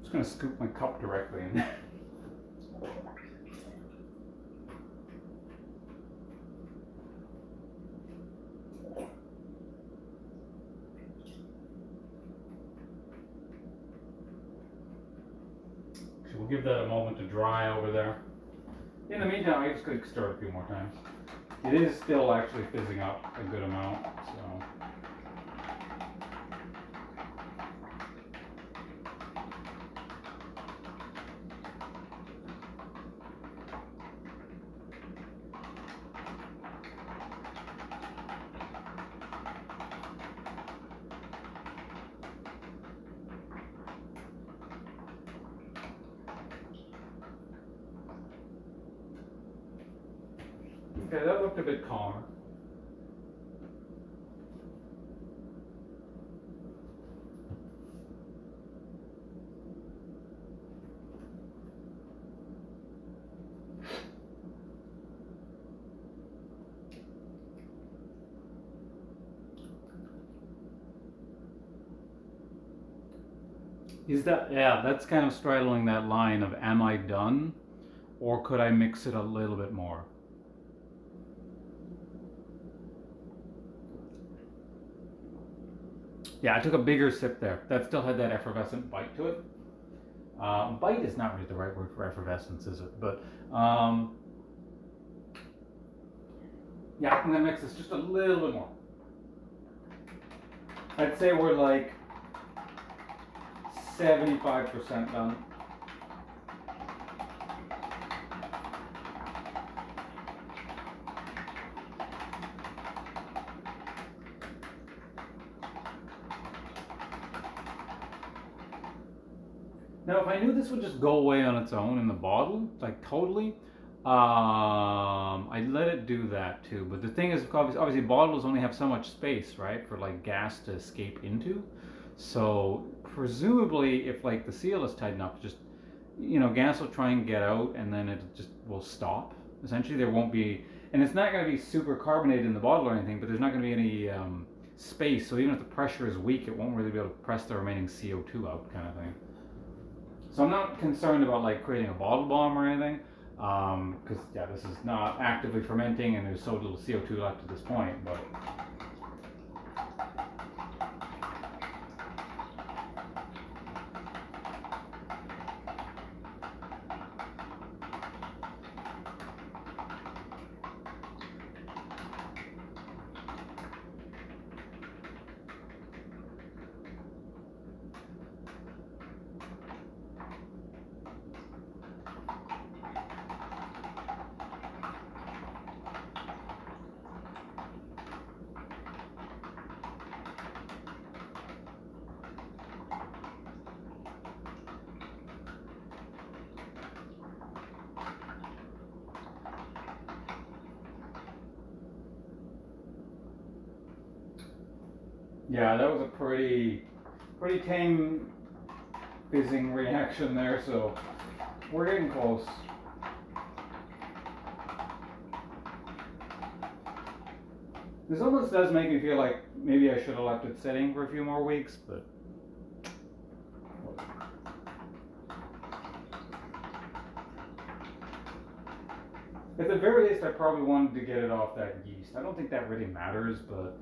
just going to scoop my cup directly in there. So we'll give that a moment to dry over there. In the meantime, I just could stir it a few more times. It is still actually fizzing up a good amount, so. Okay, that looked a bit calmer. That's kind of straddling that line of am I done, or could I mix it a little bit more? Yeah, I took a bigger sip there. That still had that effervescent bite to it. Bite is not really the right word for effervescence, is it? But yeah, I'm gonna mix this just a little bit more. I'd say we're like 75% done. Now, if I knew this would just go away on its own in the bottle, like totally, I'd let it do that too. But the thing is, obviously bottles only have so much space, right, for like gas to escape into. So presumably, if like the seal is tight enough, just gas will try and get out, and then it just will stop. Essentially, there won't be, and it's not going to be super carbonated in the bottle or anything, but there's not going to be any space. So even if the pressure is weak, it won't really be able to press the remaining CO2 out, kind of thing. So I'm not concerned about like creating a bottle bomb or anything, because this is not actively fermenting and there's so little CO2 left at this point. But Yeah, that was a pretty tame fizzing reaction there, so we're getting close. This almost does make me feel like maybe I should have left it sitting for a few more weeks, but at the very least, I probably wanted to get it off that yeast. I don't think that really matters, but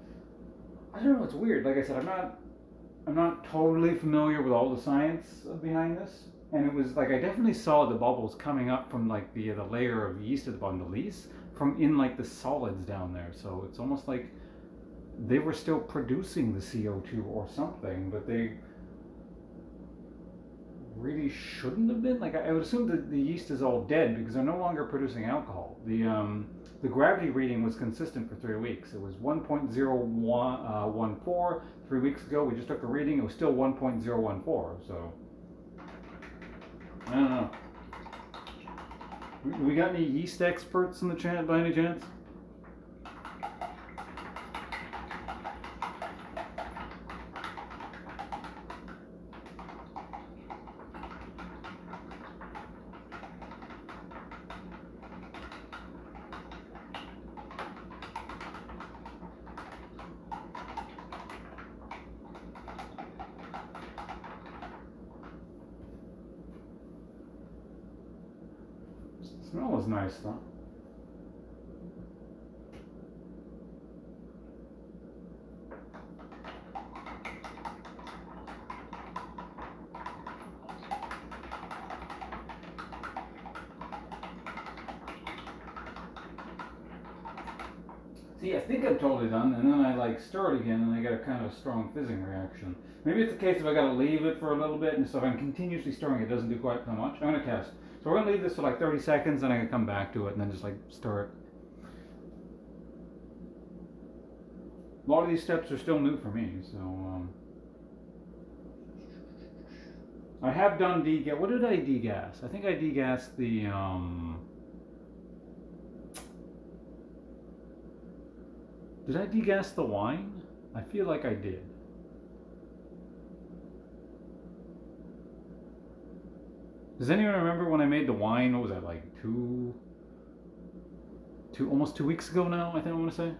I don't know. It's weird. Like I said, I'm not totally familiar with all the science behind this, and it was like I definitely saw the bubbles coming up from like the layer of yeast at the bottom, the lees, from in like the solids down there. So it's almost like they were still producing the CO2 or something, but they really shouldn't have been. Like I would assume that the yeast is all dead because they're no longer producing alcohol. The gravity reading was consistent for 3 weeks. It was 1.014 3 weeks ago. We just took the reading. It was still 1.014. So I don't know. We got any yeast experts in the chat by any chance? The smell was nice though. See, I think I'm totally done, and then I like stir it again, and I get a kind of strong fizzing reaction. Maybe it's a case of I gotta leave it for a little bit, and so if I'm continuously stirring, it doesn't do quite so much. I'm gonna test. So we're gonna leave this for like 30 seconds, and I can come back to it, and then just like stir it. A lot of these steps are still new for me, so I have done degas. What did I degas? I think I degassed the. Did I degas the wine? I feel like I did. Does anyone remember when I made the wine? What was that, like almost 2 weeks ago now? I think I want to say.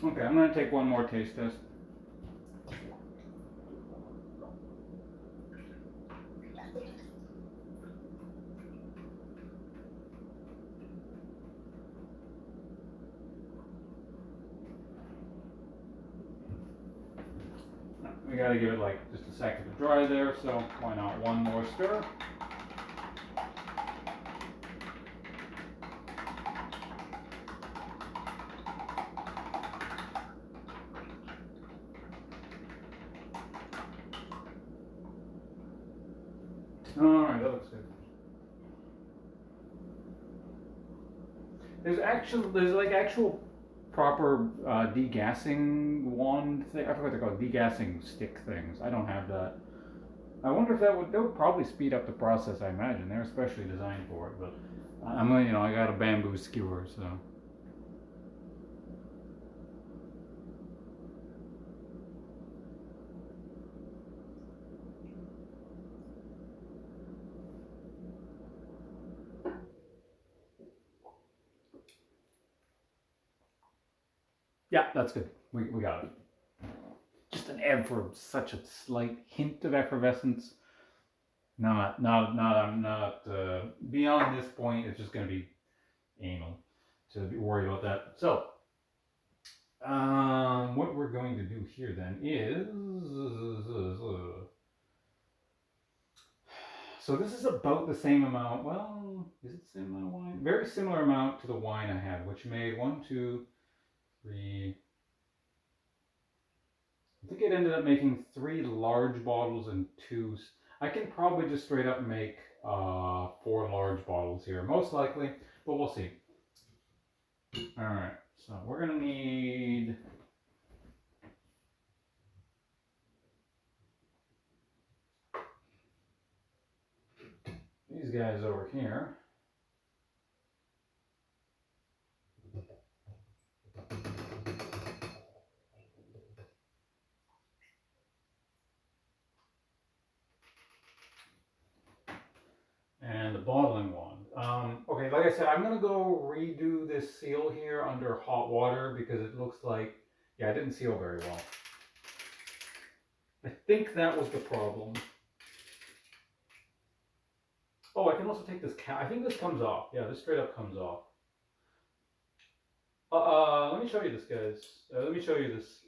Okay, I'm gonna take one more taste test. We gotta give it like just a second to dry there, so why not one more stir? Alright, that looks good. There's like actual proper degassing wand thing. I forgot what they're called, degassing stick things. I don't have that. I wonder if that would probably speed up the process. I imagine they're especially designed for it. But I got a bamboo skewer, so. Yeah, that's good. We got it. Just an ebb for such a slight hint of effervescence. I'm not. Beyond this point, it's just going to be anal to be worried about that. So, what we're going to do here then is So this is about the same amount. Well, is it the same amount of wine? Very similar amount to the wine I had, which made 1, 2, 3. I think it ended up making 3 large bottles and 2. I can probably just straight up make 4 large bottles here, most likely, but we'll see. All right, so we're gonna need these guys over here. And the bottling wand. Okay, like I said, I'm gonna go redo this seal here under hot water because it looks like, yeah, it didn't seal very well. I think that was the problem. Oh, I can also take this cap. I think this comes off. Yeah, this straight up comes off. Let me show you this, guys. Let me show you this.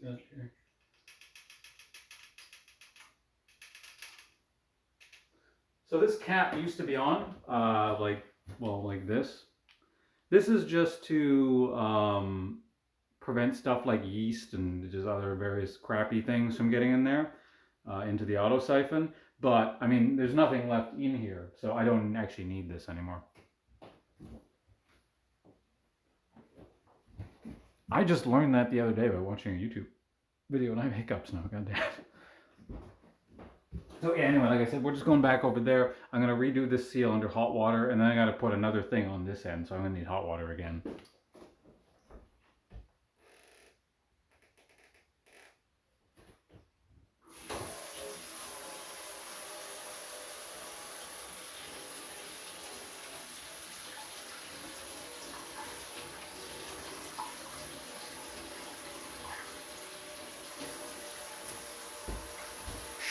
So this cap used to be on, like this. This is just to prevent stuff like yeast and just other various crappy things from getting in there into the auto siphon. But I mean, there's nothing left in here, so I don't actually need this anymore. I just learned that the other day by watching a YouTube video, and I have hiccups now. Goddamn. So yeah, anyway, like I said, we're just going back over there. I'm gonna redo this seal under hot water, and then I gotta put another thing on this end, so I'm gonna need hot water again.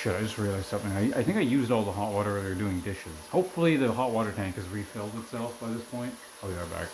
Shit, I just realized something. I think I used all the hot water earlier doing dishes. Hopefully the hot water tank has refilled itself by this point. I'll be right back.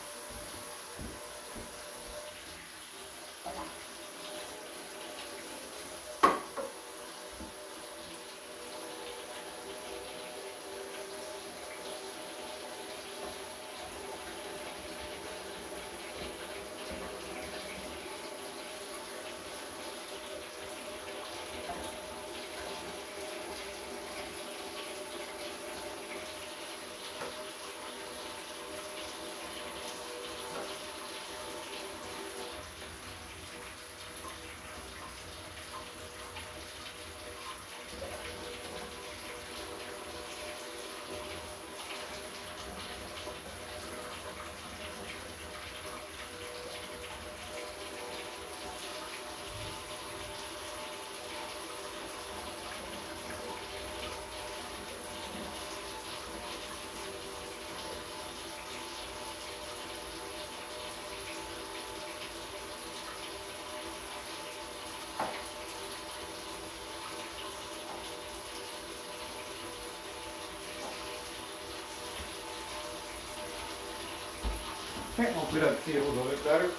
Okay, hopefully that seal is a little bit better.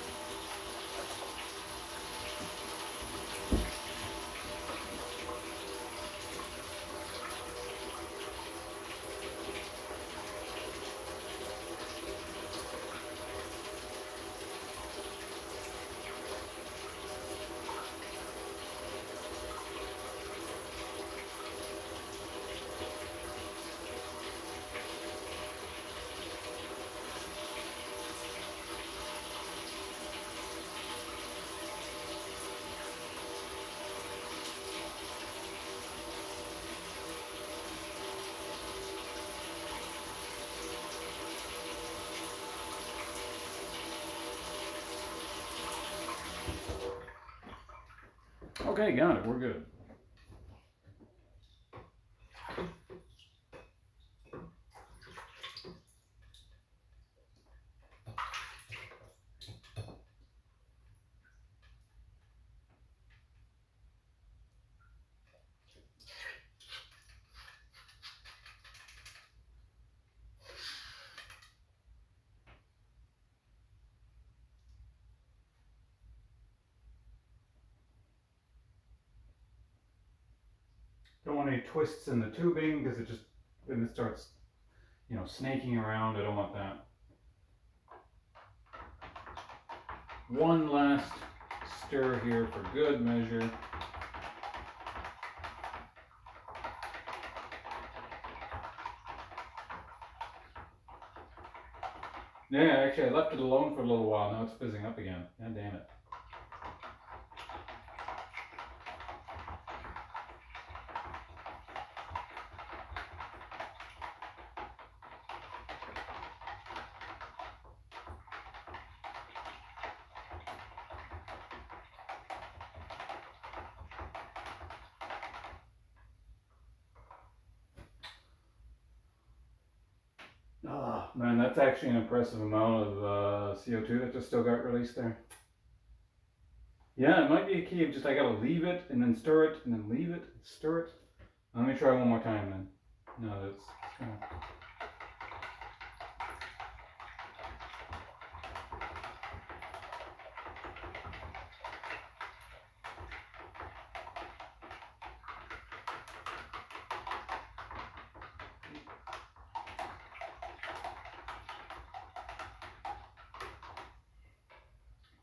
Okay, got it. We're good. Don't want any twists in the tubing because it just and it starts, snaking around. I don't want that. One last stir here for good measure. Yeah, actually I left it alone for a little while. Now it's fizzing up again. God damn it. Oh, man, that's actually an impressive amount of CO2 that just still got released there. Yeah, it might be a key of just I gotta leave it and then stir it and then leave it, stir it. Let me try one more time then. No, that's kind of...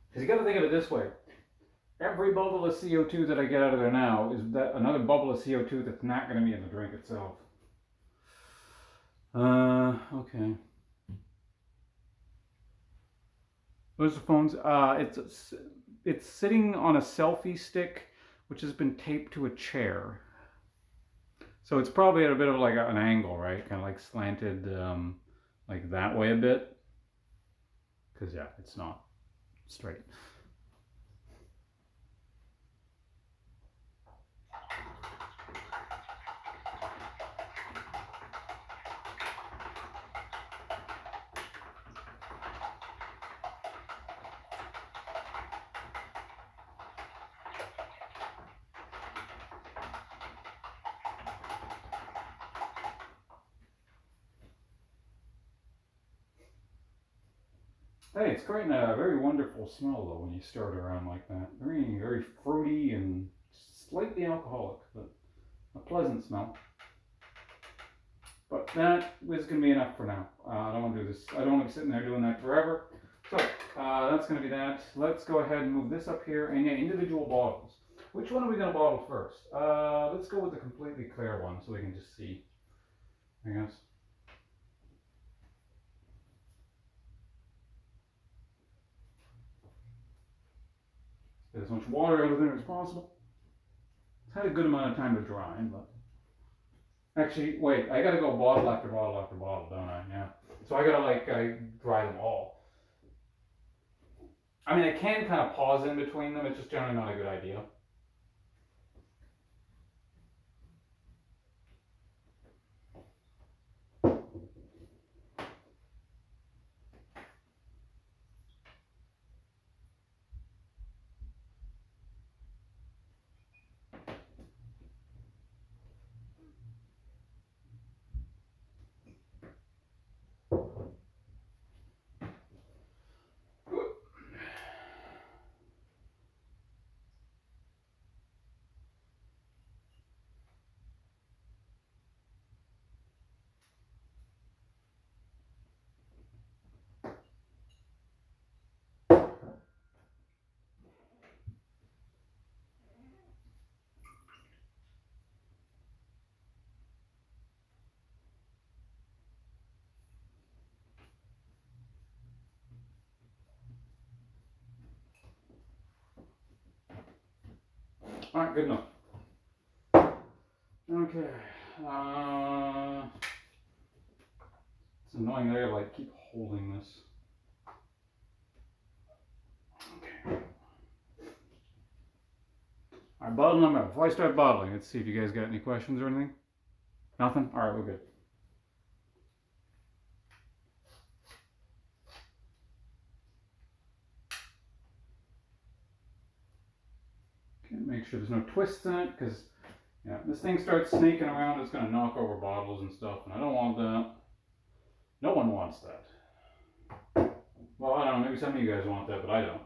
Because you gotta think of it this way. Every bubble of CO2 that I get out of there now is that another bubble of CO2 that's not going to be in the drink itself. Okay. Where's the phones? It's sitting on a selfie stick, which has been taped to a chair. So it's probably at a bit of like an angle, right? Kind of like slanted, like that way a bit. Because yeah, it's not straight. Hey, it's creating a very wonderful smell though when you stir it around like that. Very, very fruity and slightly alcoholic, but a pleasant smell. But that is going to be enough for now. I don't want to do this. I don't want to be sitting there doing that forever. So that's going to be that. Let's go ahead and move this up here. And yeah, individual bottles. Which one are we going to bottle first? Let's go with the completely clear one so we can just see, I guess. Get as much water out of there as possible. It's had a good amount of time to dry, but actually, wait, I gotta go bottle after bottle after bottle, don't I? Yeah. So I gotta I dry them all. I mean, I can kind of pause in between them. It's just generally not a good idea. All right, good enough. Okay. It's annoying that I gotta keep holding this. Okay. All right, bottle number. Before I start bottling, let's see if you guys got any questions or anything. Nothing? All right, we're good. Okay, make sure there's no twists in it, because yeah, this thing starts snaking around, it's going to knock over bottles and stuff, and I don't want that. No one wants that. Well, I don't know, maybe some of you guys want that, but I don't.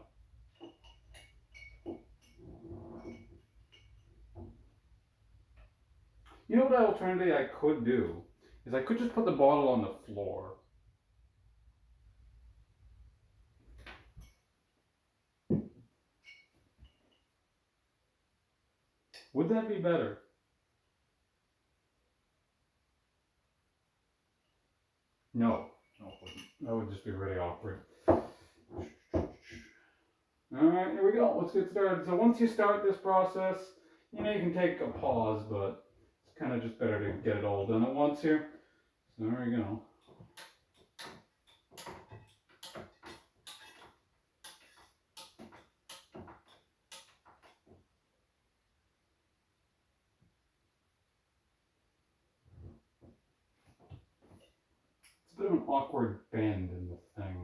You know what alternative I could do is I could just put the bottle on the floor. Would that be better? No, no, it wouldn't. That would just be really awkward. Alright, here we go. Let's get started. So once you start this process, you know, you can take a pause, but it's kind of just better to get it all done at once here. So there we go. It's a bit of an awkward bend in the thing.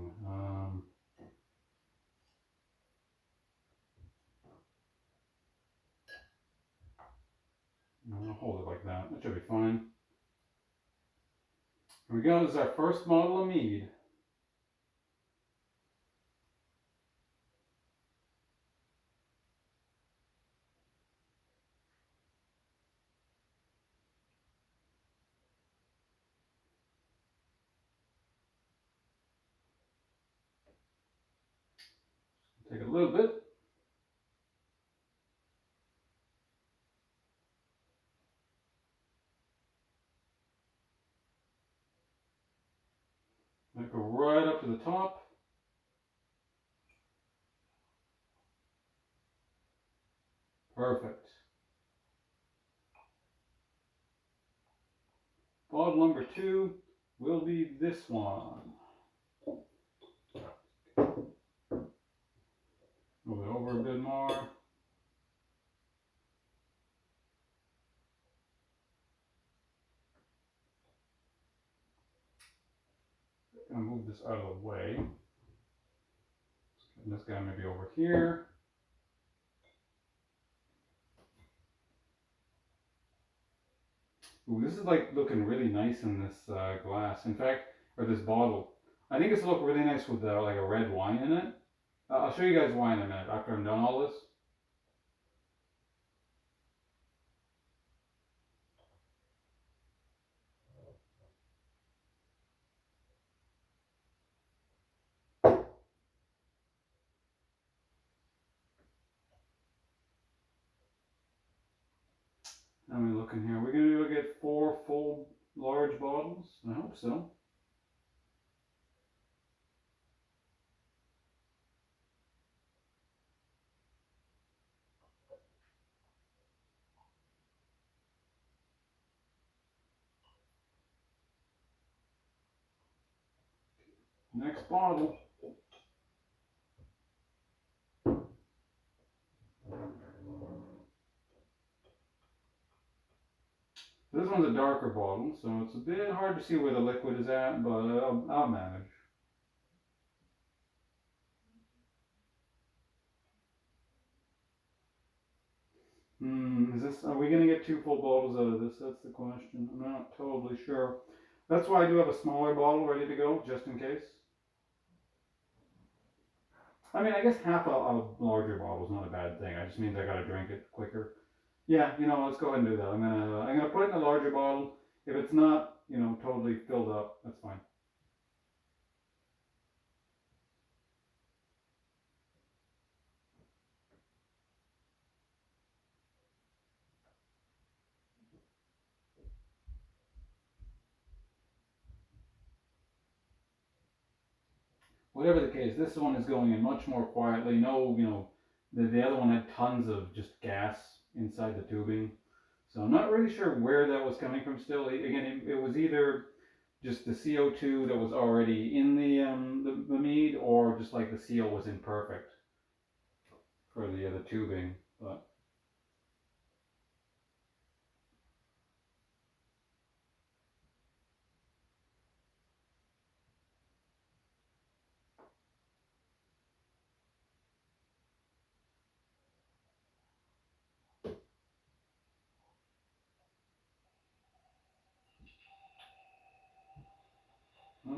I'll hold it like that. That should be fine. Here we go. This is our first bottle of mead. Take a little bit. Let it go right up to the top. Perfect. Bottle number 2 will be this one. Move it over a bit more. Gonna move this out of the way. And this guy maybe over here. Ooh, this is like looking really nice in this glass. In fact, or this bottle. I think it's look really nice with like a red wine in it. I'll show you guys why in a minute after I'm done all this. Let me look in here. We're gonna be able to get 4 full large bottles. I hope so. Next bottle. This one's a darker bottle, so it's a bit hard to see where the liquid is at, but I'll manage. Are we gonna get 2 full bottles out of this? That's the question. I'm not totally sure. That's why I do have a smaller bottle ready to go, just in case. I mean, I guess half a larger bottle is not a bad thing. It just means I gotta drink it quicker. Yeah, you know, let's go ahead and do that. I'm gonna put it in a larger bottle. If it's not, you know, totally filled up, that's fine. Whatever the case, this one is going in much more quietly. No, you know, the other one had tons of just gas inside the tubing. So I'm not really sure where that was coming from still. Again, it was either just the CO2 that was already in the mead, or just like the seal was imperfect for the tubing. But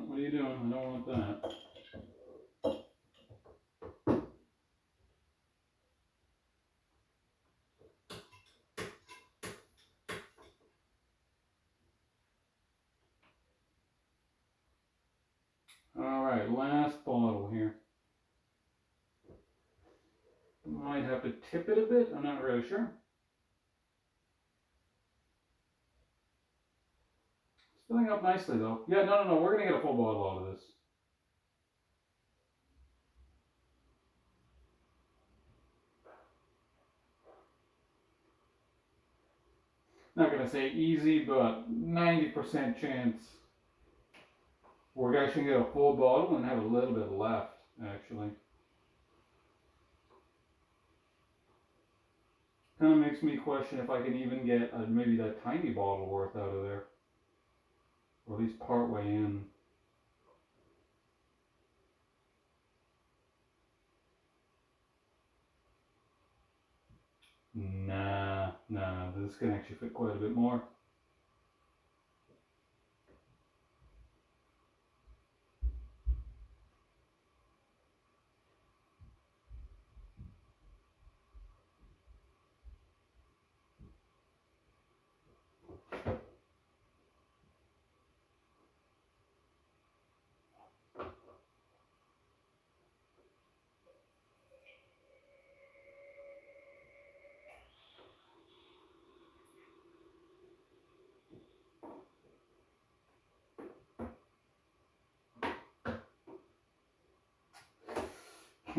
what are you doing? I don't want that. Alright, last bottle here. Might have to tip it a bit, I'm not really sure. It's filling up nicely though. Yeah, no, we're gonna get a full bottle out of this. Not gonna say easy, but 90% chance we're actually gonna get a full bottle and have a little bit left, actually. Kind of makes me question if I can even get maybe that tiny bottle worth out of there, or at least part way in. Nah, this can actually fit quite a bit more. I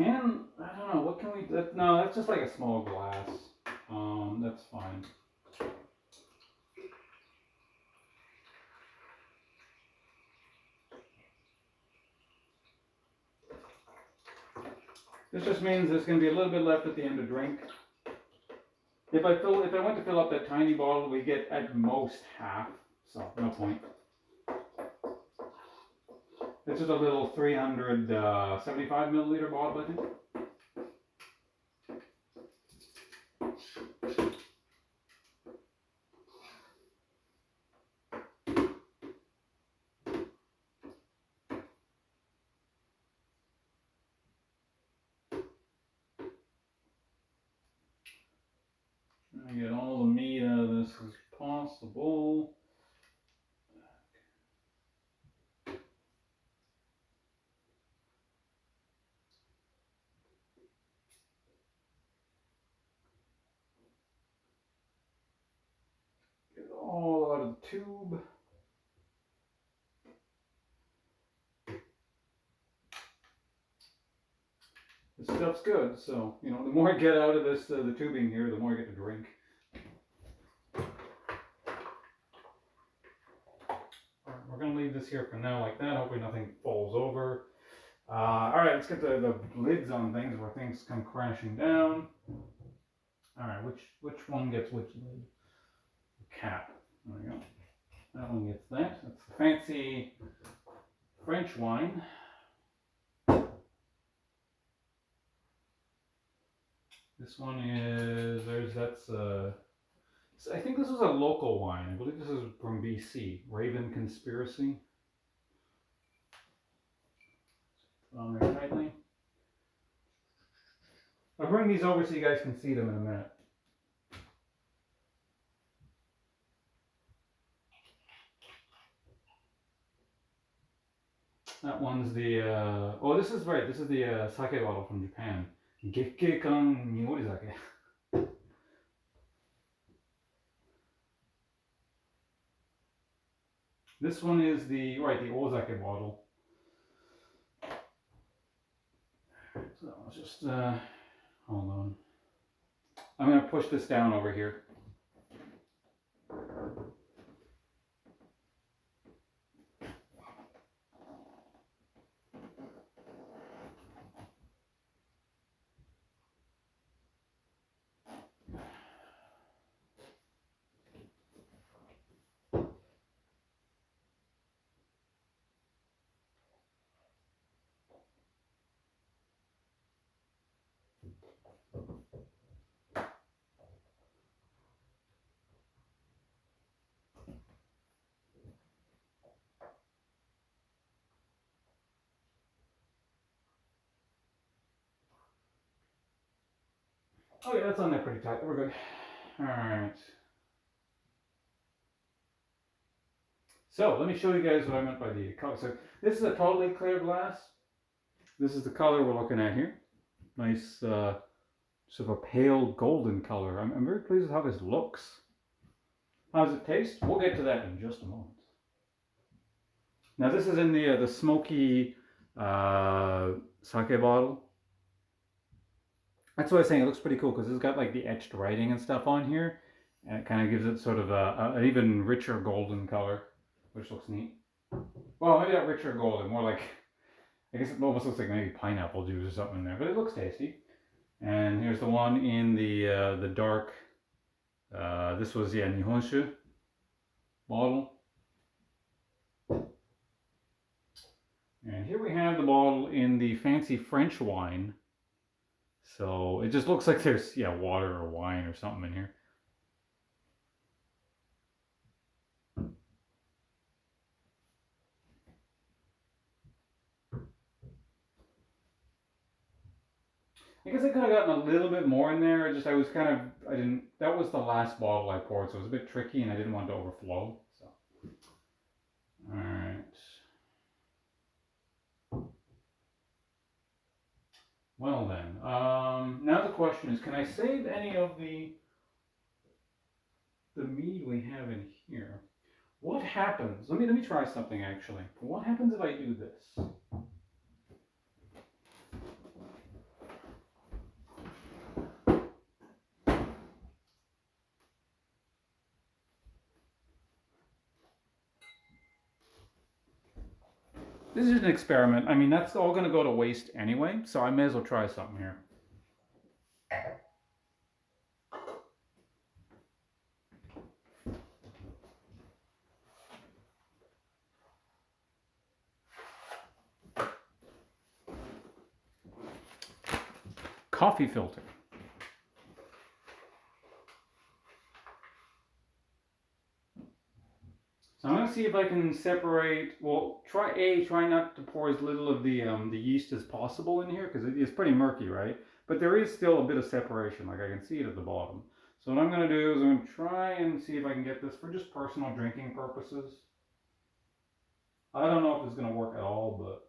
don't know, what can we, no, that's just like a small glass. That's fine. This just means there's going to be a little bit left at the end to drink. If I went to fill up that tiny bottle, we get at most half, so no point. This is a little 375 milliliter bottle, I think. I get all the meat out of this as possible. Get it all out of the tube. This stuff's good, so you know, the more I get out of this, the tubing here, the more I get to drink. We're gonna leave this here for now like that. Hopefully nothing falls over. Alright, let's get the lids on things where things come crashing down. Alright, which one gets which lid? Cap. There we go. That one gets that. That's the fancy French wine. This one is, I think this is a local wine. I believe this is from BC. Raven Conspiracy. Put on there tightly. I'll bring these over so you guys can see them in a minute. That one's the, this is right. This is the sake bottle from Japan. Gekkekan Niorizake. This one is the Ozake bottle. So let's just hold on. I'm gonna push this down over here. Oh yeah, that's on there pretty tight. We're good. All right. So let me show you guys what I meant by the color. So this is a totally clear glass. This is the color we're looking at here. Nice, sort of a pale golden color. I'm very pleased with how this looks. How does it taste? We'll get to that in just a moment. Now this is in the smoky sake bottle. That's what I was saying. It looks pretty cool because it's got like the etched writing and stuff on here, and it kind of gives it sort of an even richer golden color, which looks neat. Well, maybe not richer golden, more like, I guess it almost looks like maybe pineapple juice or something in there, but it looks tasty. And here's the one in the dark. This was Nihonshu bottle. And here we have the bottle in the fancy French wine. So it just looks like there's water or wine or something in here. I guess I could have gotten a little bit more in there. I didn't, that was the last bottle I poured, so it was a bit tricky and I didn't want it to overflow. So, all right. Well then, now the question is, can I save any of the mead we have in here? What happens? Let me try something actually. What happens if I do this? This is an experiment. I mean, that's all going to go to waste anyway, so I may as well try something here. Coffee filter. So I'm going to see if I can separate, well, try not to pour as little of the yeast as possible in here, because it is pretty murky, right? But there is still a bit of separation, like I can see it at the bottom. So what I'm going to do is I'm going to try and see if I can get this for just personal drinking purposes. I don't know if it's going to work at all, but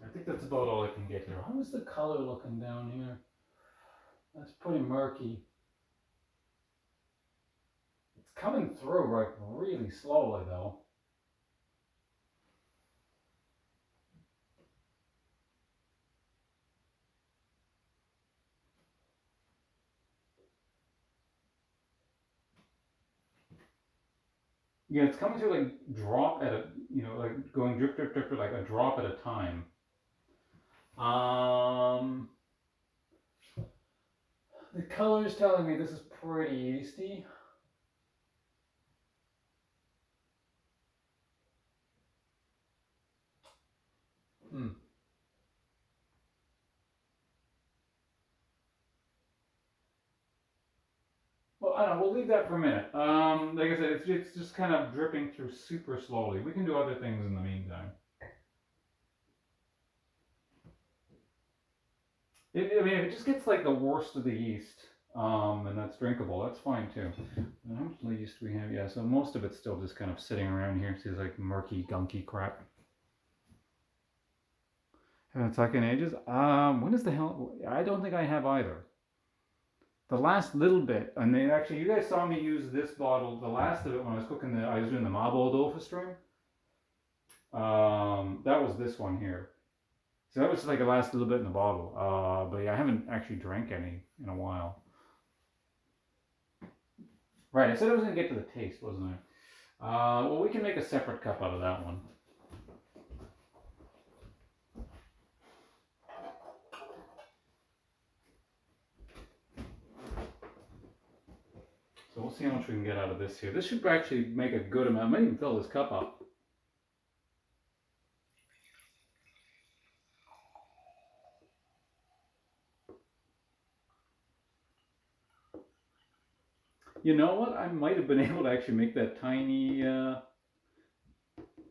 I think that's about all I can get here. How is the color looking down here? That's pretty murky. It's coming through like really slowly though. Yeah, it's coming through like drop at a, like going drip, drip, drip, like a drop at a time. The color is telling me this is pretty yeasty. Well, I don't know. We'll leave that for a minute. Like I said, it's just kind of dripping through super slowly. We can do other things in the meantime. I mean, if it just gets like the worst of the yeast, And that's drinkable. That's fine too. And how much leaves do we have? Yeah, so most of it's still just kind of sitting around here. See, it's like murky, gunky crap. Haven't talked in ages. When is the hell? I don't think I have either. The last little bit, and they actually, you guys saw me use this bottle. The last of it when I was cooking I was doing the Mabo Dolphin stream. That was this one here. So that was like the last little bit in the bottle. But yeah, I haven't actually drank any in a while. Right, I said I was gonna get to the taste, wasn't I? Well, we can make a separate cup out of that one. So we'll see how much we can get out of this here. This should actually make a good amount. I might even fill this cup up. You know what? I might have been able to actually make that tiny.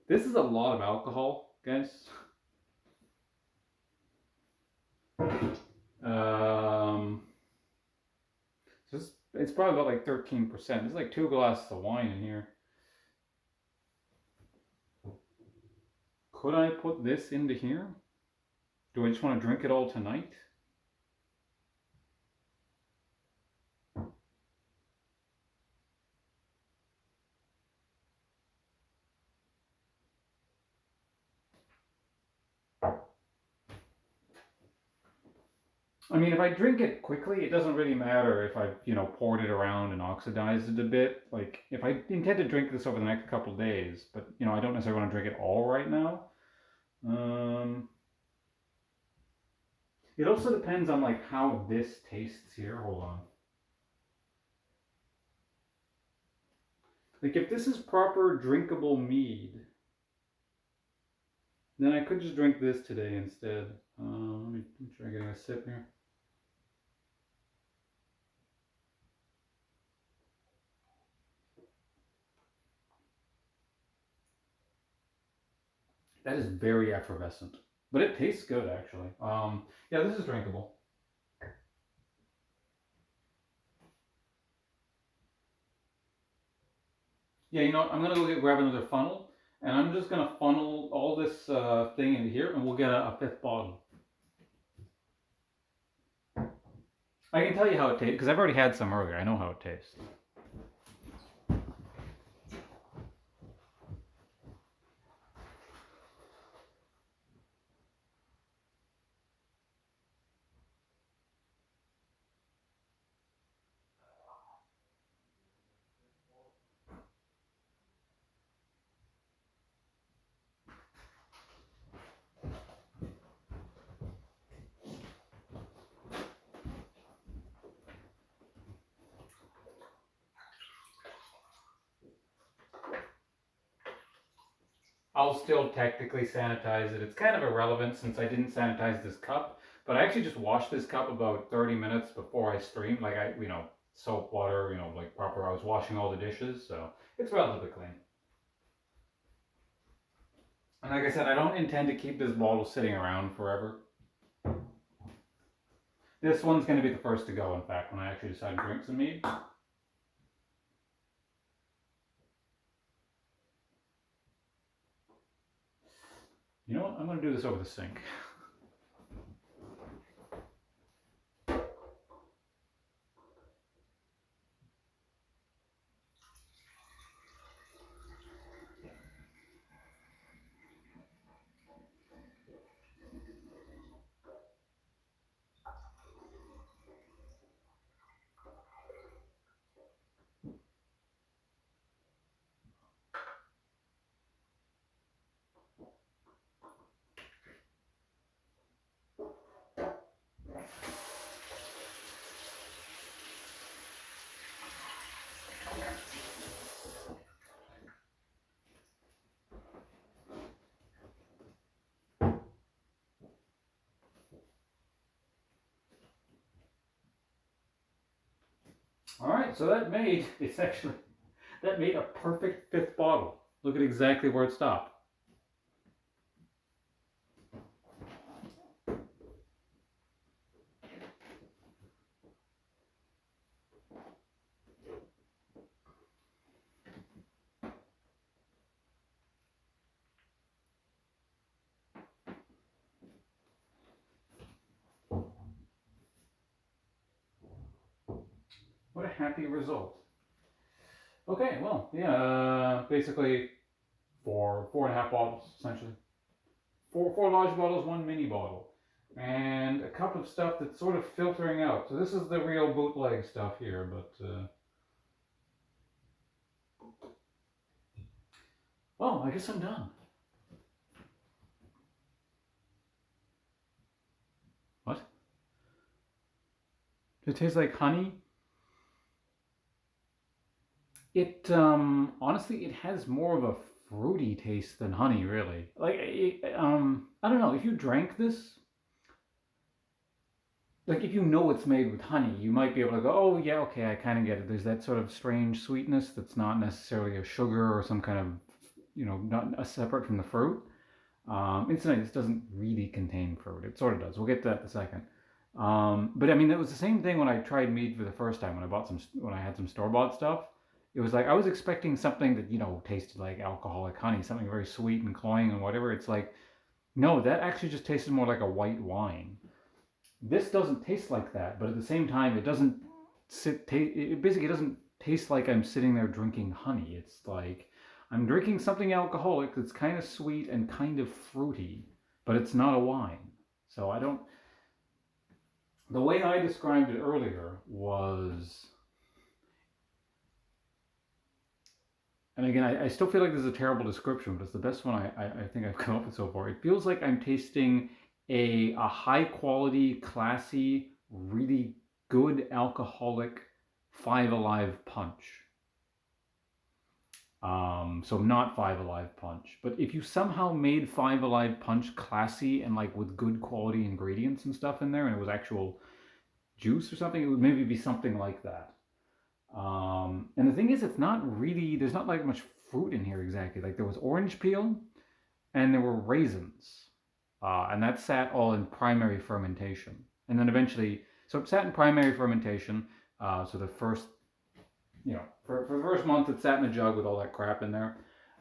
This is a lot of alcohol, guys. It's probably about like 13%. There's like 2 glasses of wine in here. Could I put this into here? Do I just want to drink it all tonight? I mean, if I drink it quickly, it doesn't really matter if I've, poured it around and oxidized it a bit. Like, if I intend to drink this over the next couple of days, but, I don't necessarily want to drink it all right now. It also depends on, like, how this tastes here. Hold on. Like, if this is proper drinkable mead, then I could just drink this today instead. Let me try getting a sip here. That is very effervescent, but it tastes good actually. Yeah, this is drinkable. Yeah, I'm gonna go grab another funnel, and I'm just gonna funnel all this thing into here, and we'll get a fifth bottle. I can tell you how it tastes because I've already had some earlier. I know how it tastes. I'll still technically sanitize it. It's kind of irrelevant since I didn't sanitize this cup, but I actually just washed this cup about 30 minutes before I streamed. Like soap water, like proper. I was washing all the dishes, so it's relatively clean. And like I said, I don't intend to keep this bottle sitting around forever. This one's going to be the first to go, in fact, when I actually decide to drink some mead. You know what? I'm going to do this over the sink. All right, so that made a perfect fifth bottle. Look at exactly where it stopped. What a happy result. Okay, well, yeah, basically four and a half bottles, essentially. Four large bottles, one mini bottle. And a cup of stuff that's sort of filtering out. So this is the real bootleg stuff here, but, well, I guess I'm done. What? Does it taste like honey? It honestly, it has more of a fruity taste than honey, really. Like, I don't know. If you drank this, like if you know it's made with honey, you might be able to go, oh yeah, okay, I kind of get it. There's that sort of strange sweetness that's not necessarily a sugar or some kind of, not a separate from the fruit. Incidentally, this doesn't really contain fruit. It sort of does. We'll get to that in a second. But I mean, it was the same thing when I tried mead for the first time when I had some store bought stuff. It was like I was expecting something that tasted like alcoholic honey, something very sweet and cloying and whatever. It's like no, that actually just tasted more like a white wine. This doesn't taste like that, but at the same time, it doesn't it basically doesn't taste like I'm sitting there drinking honey. It's like I'm drinking something alcoholic that's kind of sweet and kind of fruity, but it's not a wine. So I don't. The way I described it earlier was, and again, I still feel like this is a terrible description, but it's the best one I think I've come up with so far. It feels like I'm tasting a high quality, classy, really good alcoholic Five Alive punch. So not Five Alive punch, but if you somehow made Five Alive punch classy and like with good quality ingredients and stuff in there, and it was actual juice or something, it would maybe be something like that. And the thing is, it's not really, there's not like much fruit in here exactly. Like there was orange peel and there were raisins. And that sat all in primary fermentation. And then eventually, so it sat in primary fermentation. So the first, for the first month, it sat in a jug with all that crap in there.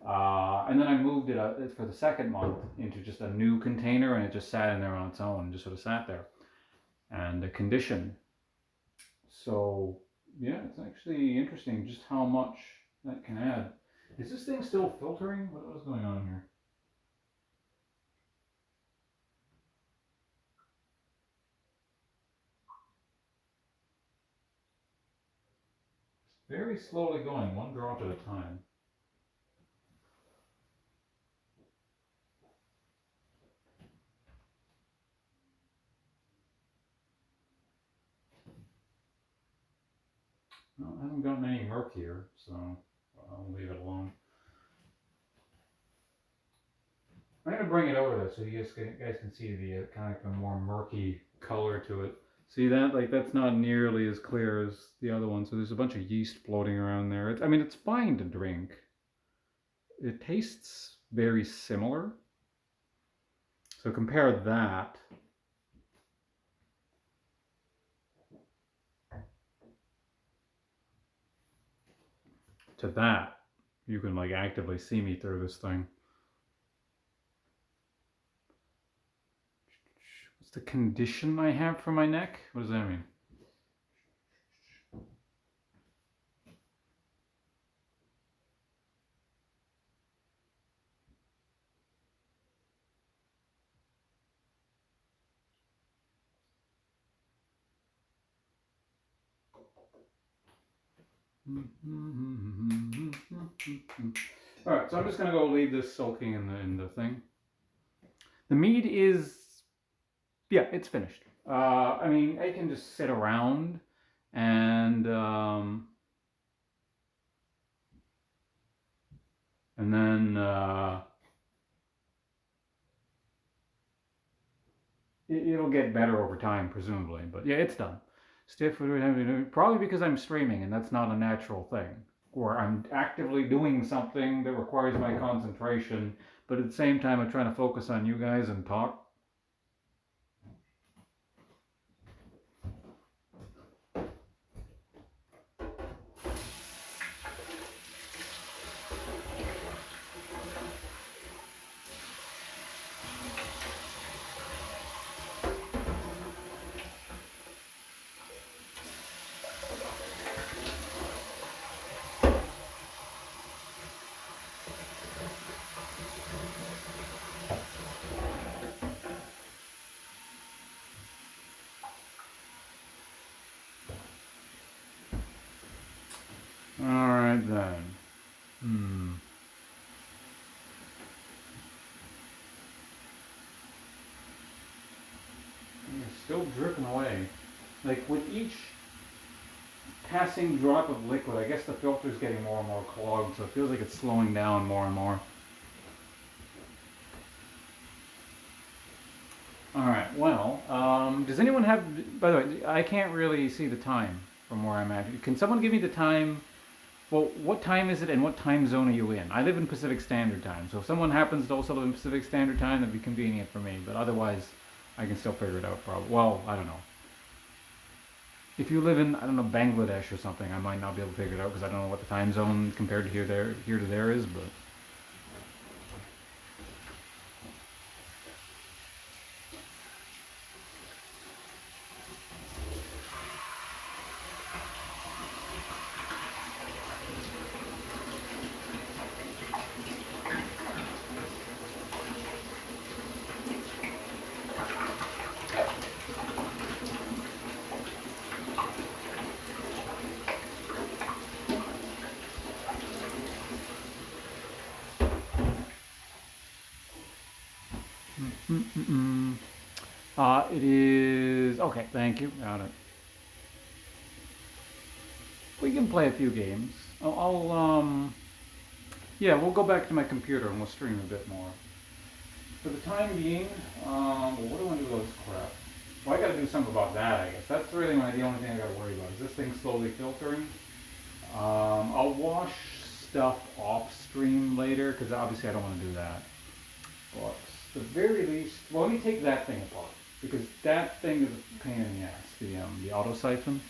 And then I moved it for the second month into just a new container, and it just sat in there on its own and just sort of sat there and conditioned. So yeah, it's actually interesting just how much that can add. Is this thing still filtering? What was going on here? It's very slowly going, one drop at a time. Well, I haven't gotten any murkier, so I'll leave it alone. I'm gonna bring it over though, so you guys can see the kind of a more murky color to it. See that? Like that's not nearly as clear as the other one. So there's a bunch of yeast floating around there. I mean, it's fine to drink. It tastes very similar. So compare that to that. You can like actively see me through this thing. What's the condition I have for my neck? What does that mean? All right, so I'm just gonna go leave this soaking in the thing. The mead is, yeah, it's finished. I mean, I can just sit around and then it'll get better over time, presumably. But yeah, it's done. Stiff, probably because I'm streaming and that's not a natural thing. Or I'm actively doing something that requires my concentration, but at the same time, I'm trying to focus on you guys and talk. Alright then. Hmm. It's still dripping away. Like with each passing drop of liquid, I guess the filter's getting more and more clogged, so it feels like it's slowing down more and more. Alright, well, does anyone have, by the way, I can't really see the time from where I'm at. Can someone give me the time? Well, what time is it and what time zone are you in? I live in Pacific Standard Time, so if someone happens to also live in Pacific Standard Time, that'd be convenient for me, but otherwise, I can still figure it out probably. Well, I don't know. If you live in, I don't know, Bangladesh or something, I might not be able to figure it out because I don't know what the time zone compared to here to there is, but. Mm-mm-mm. It is, okay, thank you, got it. We can play a few games. Yeah, we'll go back to my computer and we'll stream a bit more. For the time being, well, what do I want to do with this crap? Well, I gotta do something about that, I guess. That's really the only thing I gotta worry about. Is this thing slowly filtering? I'll wash stuff off stream later, because obviously I don't want to do that. But at the very least, well, let me take that thing apart, because that thing is a pain in the ass, the auto siphon.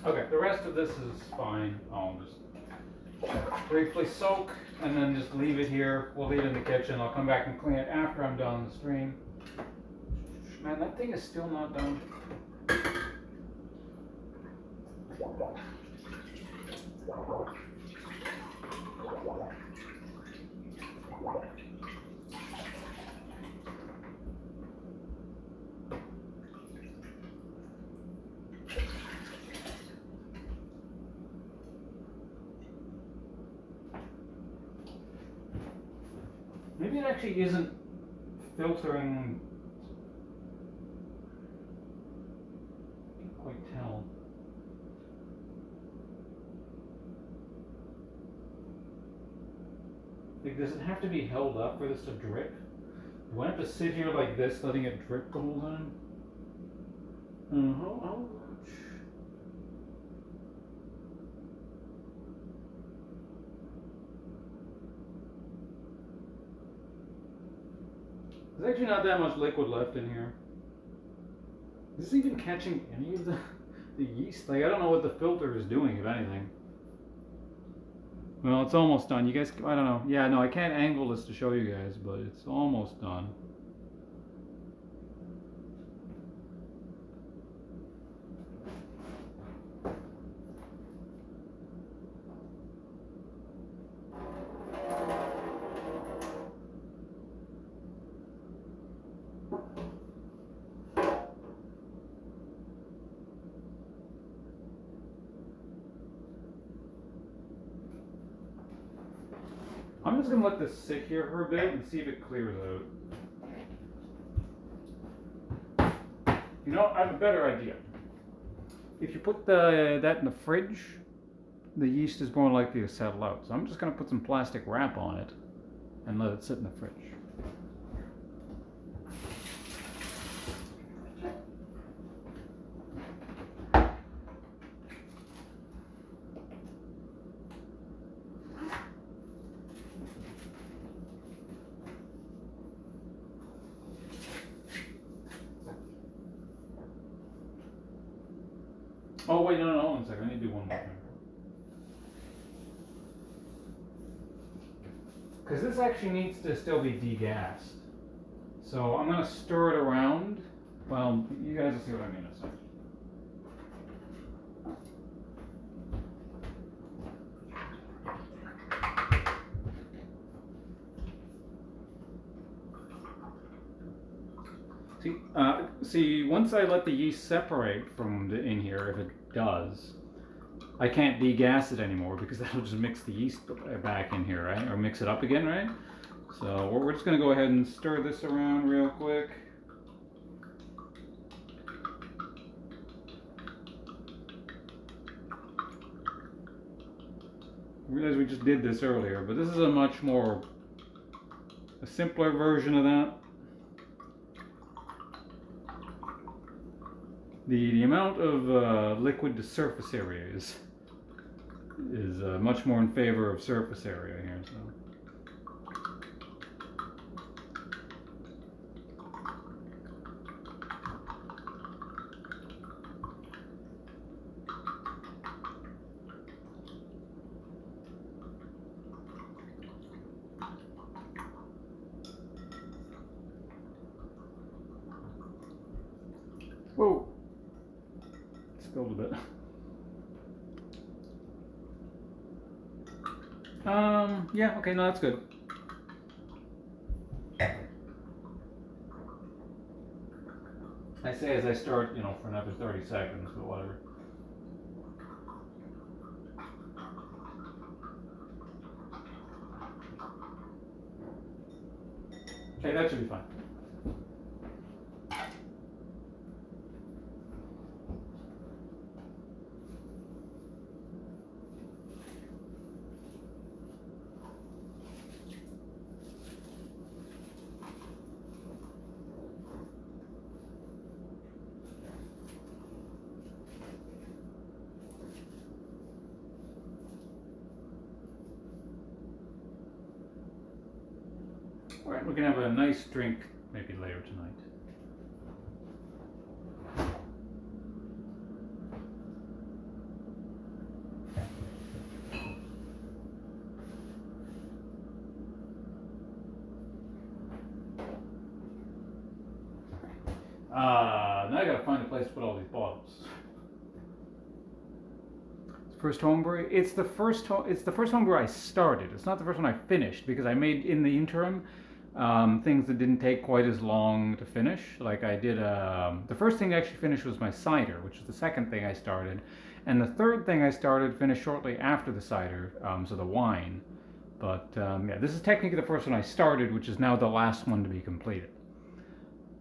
Okay, the rest of this is fine. I'll just briefly soak and then just leave it here. We'll leave it in the kitchen. I'll come back and clean it after I'm done the stream. Man, that thing is still not done. Maybe it actually isn't filtering. Can't quite tell. Like, does it have to be held up for this to drip? Do I have to sit here like this, letting it drip the whole time? Oh. There's actually not that much liquid left in here. Is this even catching any of the yeast? Like, I don't know what the filter is doing, if anything. Well, it's almost done. You guys, I don't know. Yeah, no, I can't angle this to show you guys, but it's almost done. I'm just gonna let this sit here for a bit and see if it clears out. You know, I have a better idea. If you put that in the fridge, the yeast is more likely to settle out. So I'm just gonna put some plastic wrap on it and let it sit in the fridge. Oh wait, no, 1 second. I need to do one more thing. Because this actually needs to still be degassed. So I'm gonna stir it around. Well, you guys will see what I mean in a second. See, once I let the yeast separate from in here, if it does, I can't degas it anymore because that'll just mix the yeast back in here, right? Or mix it up again, right? So we're just going to go ahead and stir this around real quick. I realize we just did this earlier, but this is a simpler version of that. The amount of liquid to surface area is much more in favor of surface area here. So. Whoa. Spilled a bit. Yeah, okay, no, that's good. I say as I start, for another 30 seconds, but whatever. Okay, that should be fine. Alright, we can have a nice drink maybe later tonight. Now I gotta find a place to put all these bottles. First homebrew. It's the first. It's the first homebrew I started. It's not the first one I finished because I made in the interim things that didn't take quite as long to finish. Like I did. The first thing I actually finished was my cider, which was the second thing I started, and the third thing I started finished shortly after the cider. So the wine. But yeah, this is technically the first one I started, which is now the last one to be completed.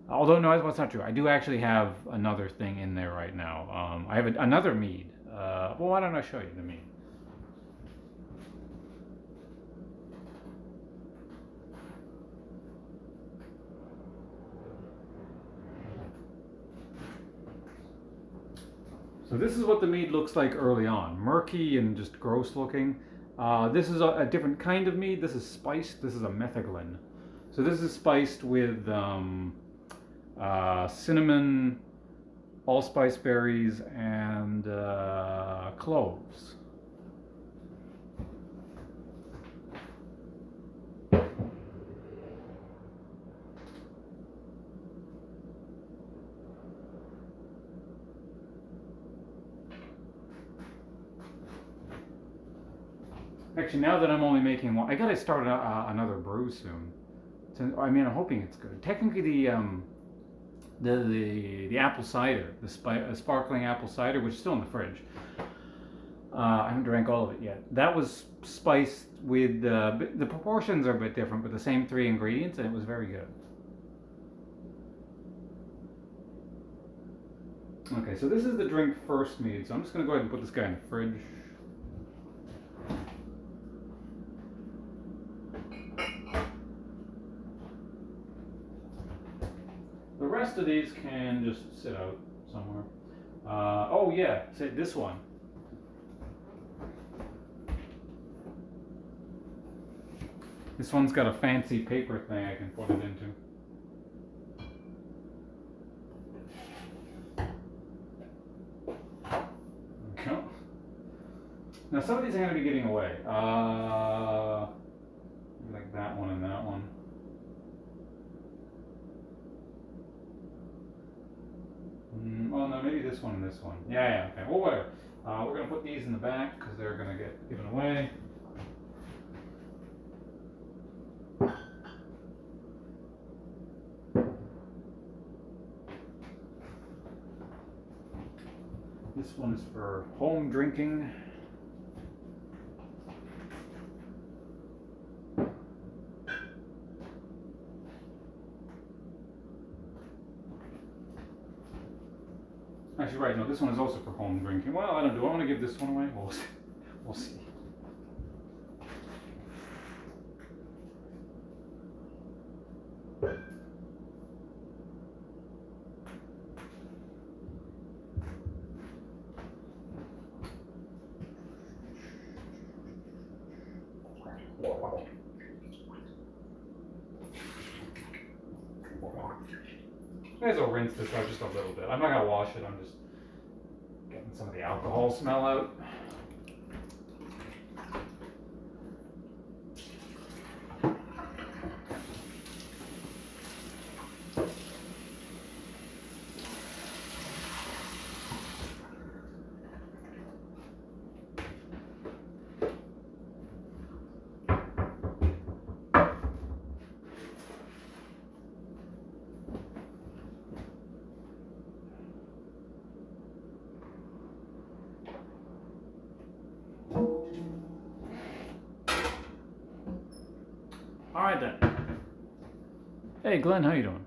Although no, that's not true. I do actually have another thing in there right now. I have another mead. Well, why don't I show you the mead? So this is what the mead looks like early on. Murky and just gross looking. This is a different kind of mead. This is spiced. This is a metheglin. So this is spiced with cinnamon, allspice berries, and cloves. Actually, now that I'm only making one, I gotta start another brew soon. So, I mean, I'm hoping it's good. Technically, the apple cider, the sparkling apple cider, which is still in the fridge. I haven't drank all of it yet. That was spiced with the proportions are a bit different, but the same three ingredients, and it was very good. Okay, so this is the drink first mead. So I'm just gonna go ahead and put this guy in the fridge. The rest of these can just sit out somewhere. Oh yeah, say this one. This one's got a fancy paper thing I can put it into. Okay. Now some of these I'm going to be getting away. Like that one and that one. Well, no, maybe this one and this one. Yeah, okay. Well, whatever. We're going to put these in the back because they're going to get given away. This one is for home drinking. Actually, right, no, this one is also for home drinking. Well, I don't know. Do I want to give this one away? We'll see. I guess I'll rinse this out just a little bit. I'm not gonna wash it. I'm just getting some of the alcohol smell out. All right then. Hey Glenn, how you doing?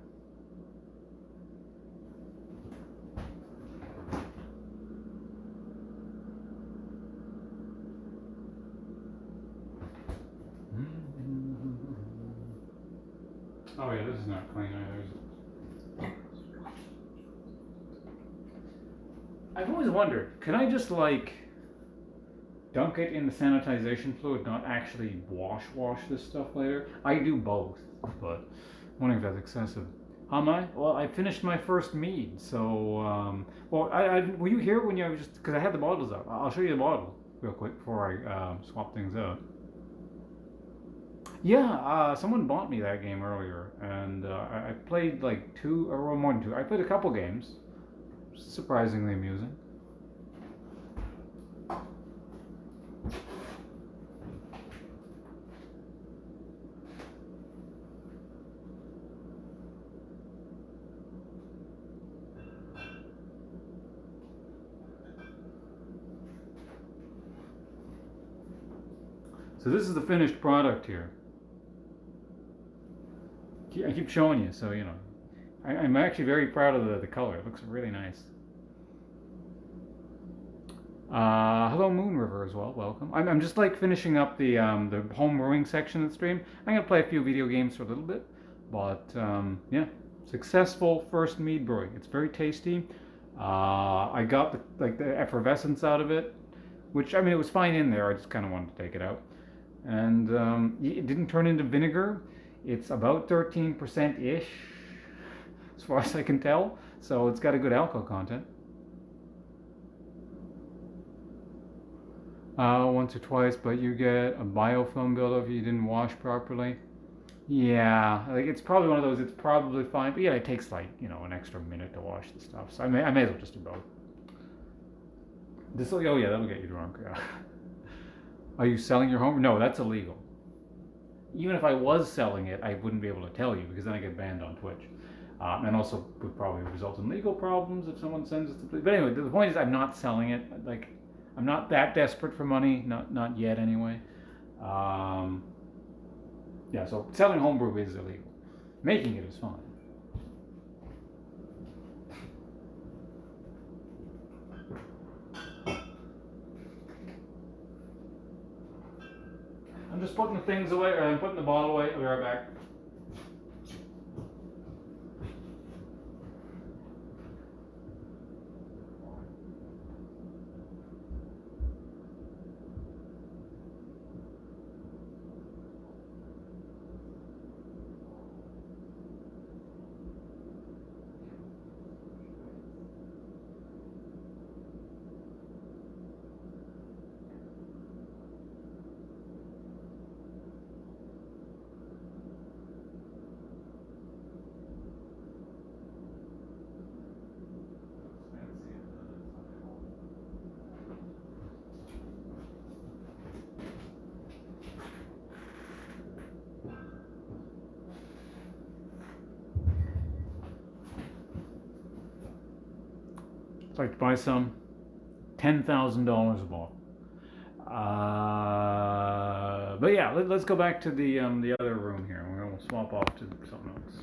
Oh yeah, this is not clean either. I've always wondered, can I just like dunk it in the sanitization fluid, not actually wash this stuff later? I do both, but I'm wondering if that's excessive. How am I? Well, I finished my first mead, so well, were you here when you was just because I had the bottles up? I'll show you the bottle real quick before I swap things out. Yeah, someone bought me that game earlier, and I played like two, or more than two. I played a couple games. Surprisingly amusing. So this is the finished product here. I keep showing you, so you know. I'm actually very proud of the color. It looks really nice. Hello Moon River as well. Welcome. I'm just like finishing up the home brewing section of the stream. I'm gonna play a few video games for a little bit, but yeah, successful first mead brewing. It's very tasty. I got the effervescence out of it, which I mean it was fine in there. I just kind of wanted to take it out, and it didn't turn into vinegar. It's about 13% ish, as far as I can tell. So it's got a good alcohol content. Once or twice, but you get a biofilm buildup if you didn't wash properly. Yeah, like it's probably one of those. It's probably fine, but yeah, it takes like an extra minute to wash the stuff. So I may as well just do both. This oh yeah, that'll get you drunk. Yeah. Are you selling your home? No, that's illegal. Even if I was selling it, I wouldn't be able to tell you because then I get banned on Twitch, and also would probably result in legal problems if someone sends it to police. But anyway, the point is, I'm not selling it. Like, I'm not that desperate for money, not yet anyway. Yeah, so selling homebrew is illegal. Making it is fine. I'm just putting the things away, or I'm putting the bottle away. I'll be right back. I'd like to buy some. $10,000 a bottle. But yeah, let's go back to the other room here. We'll swap off to something else.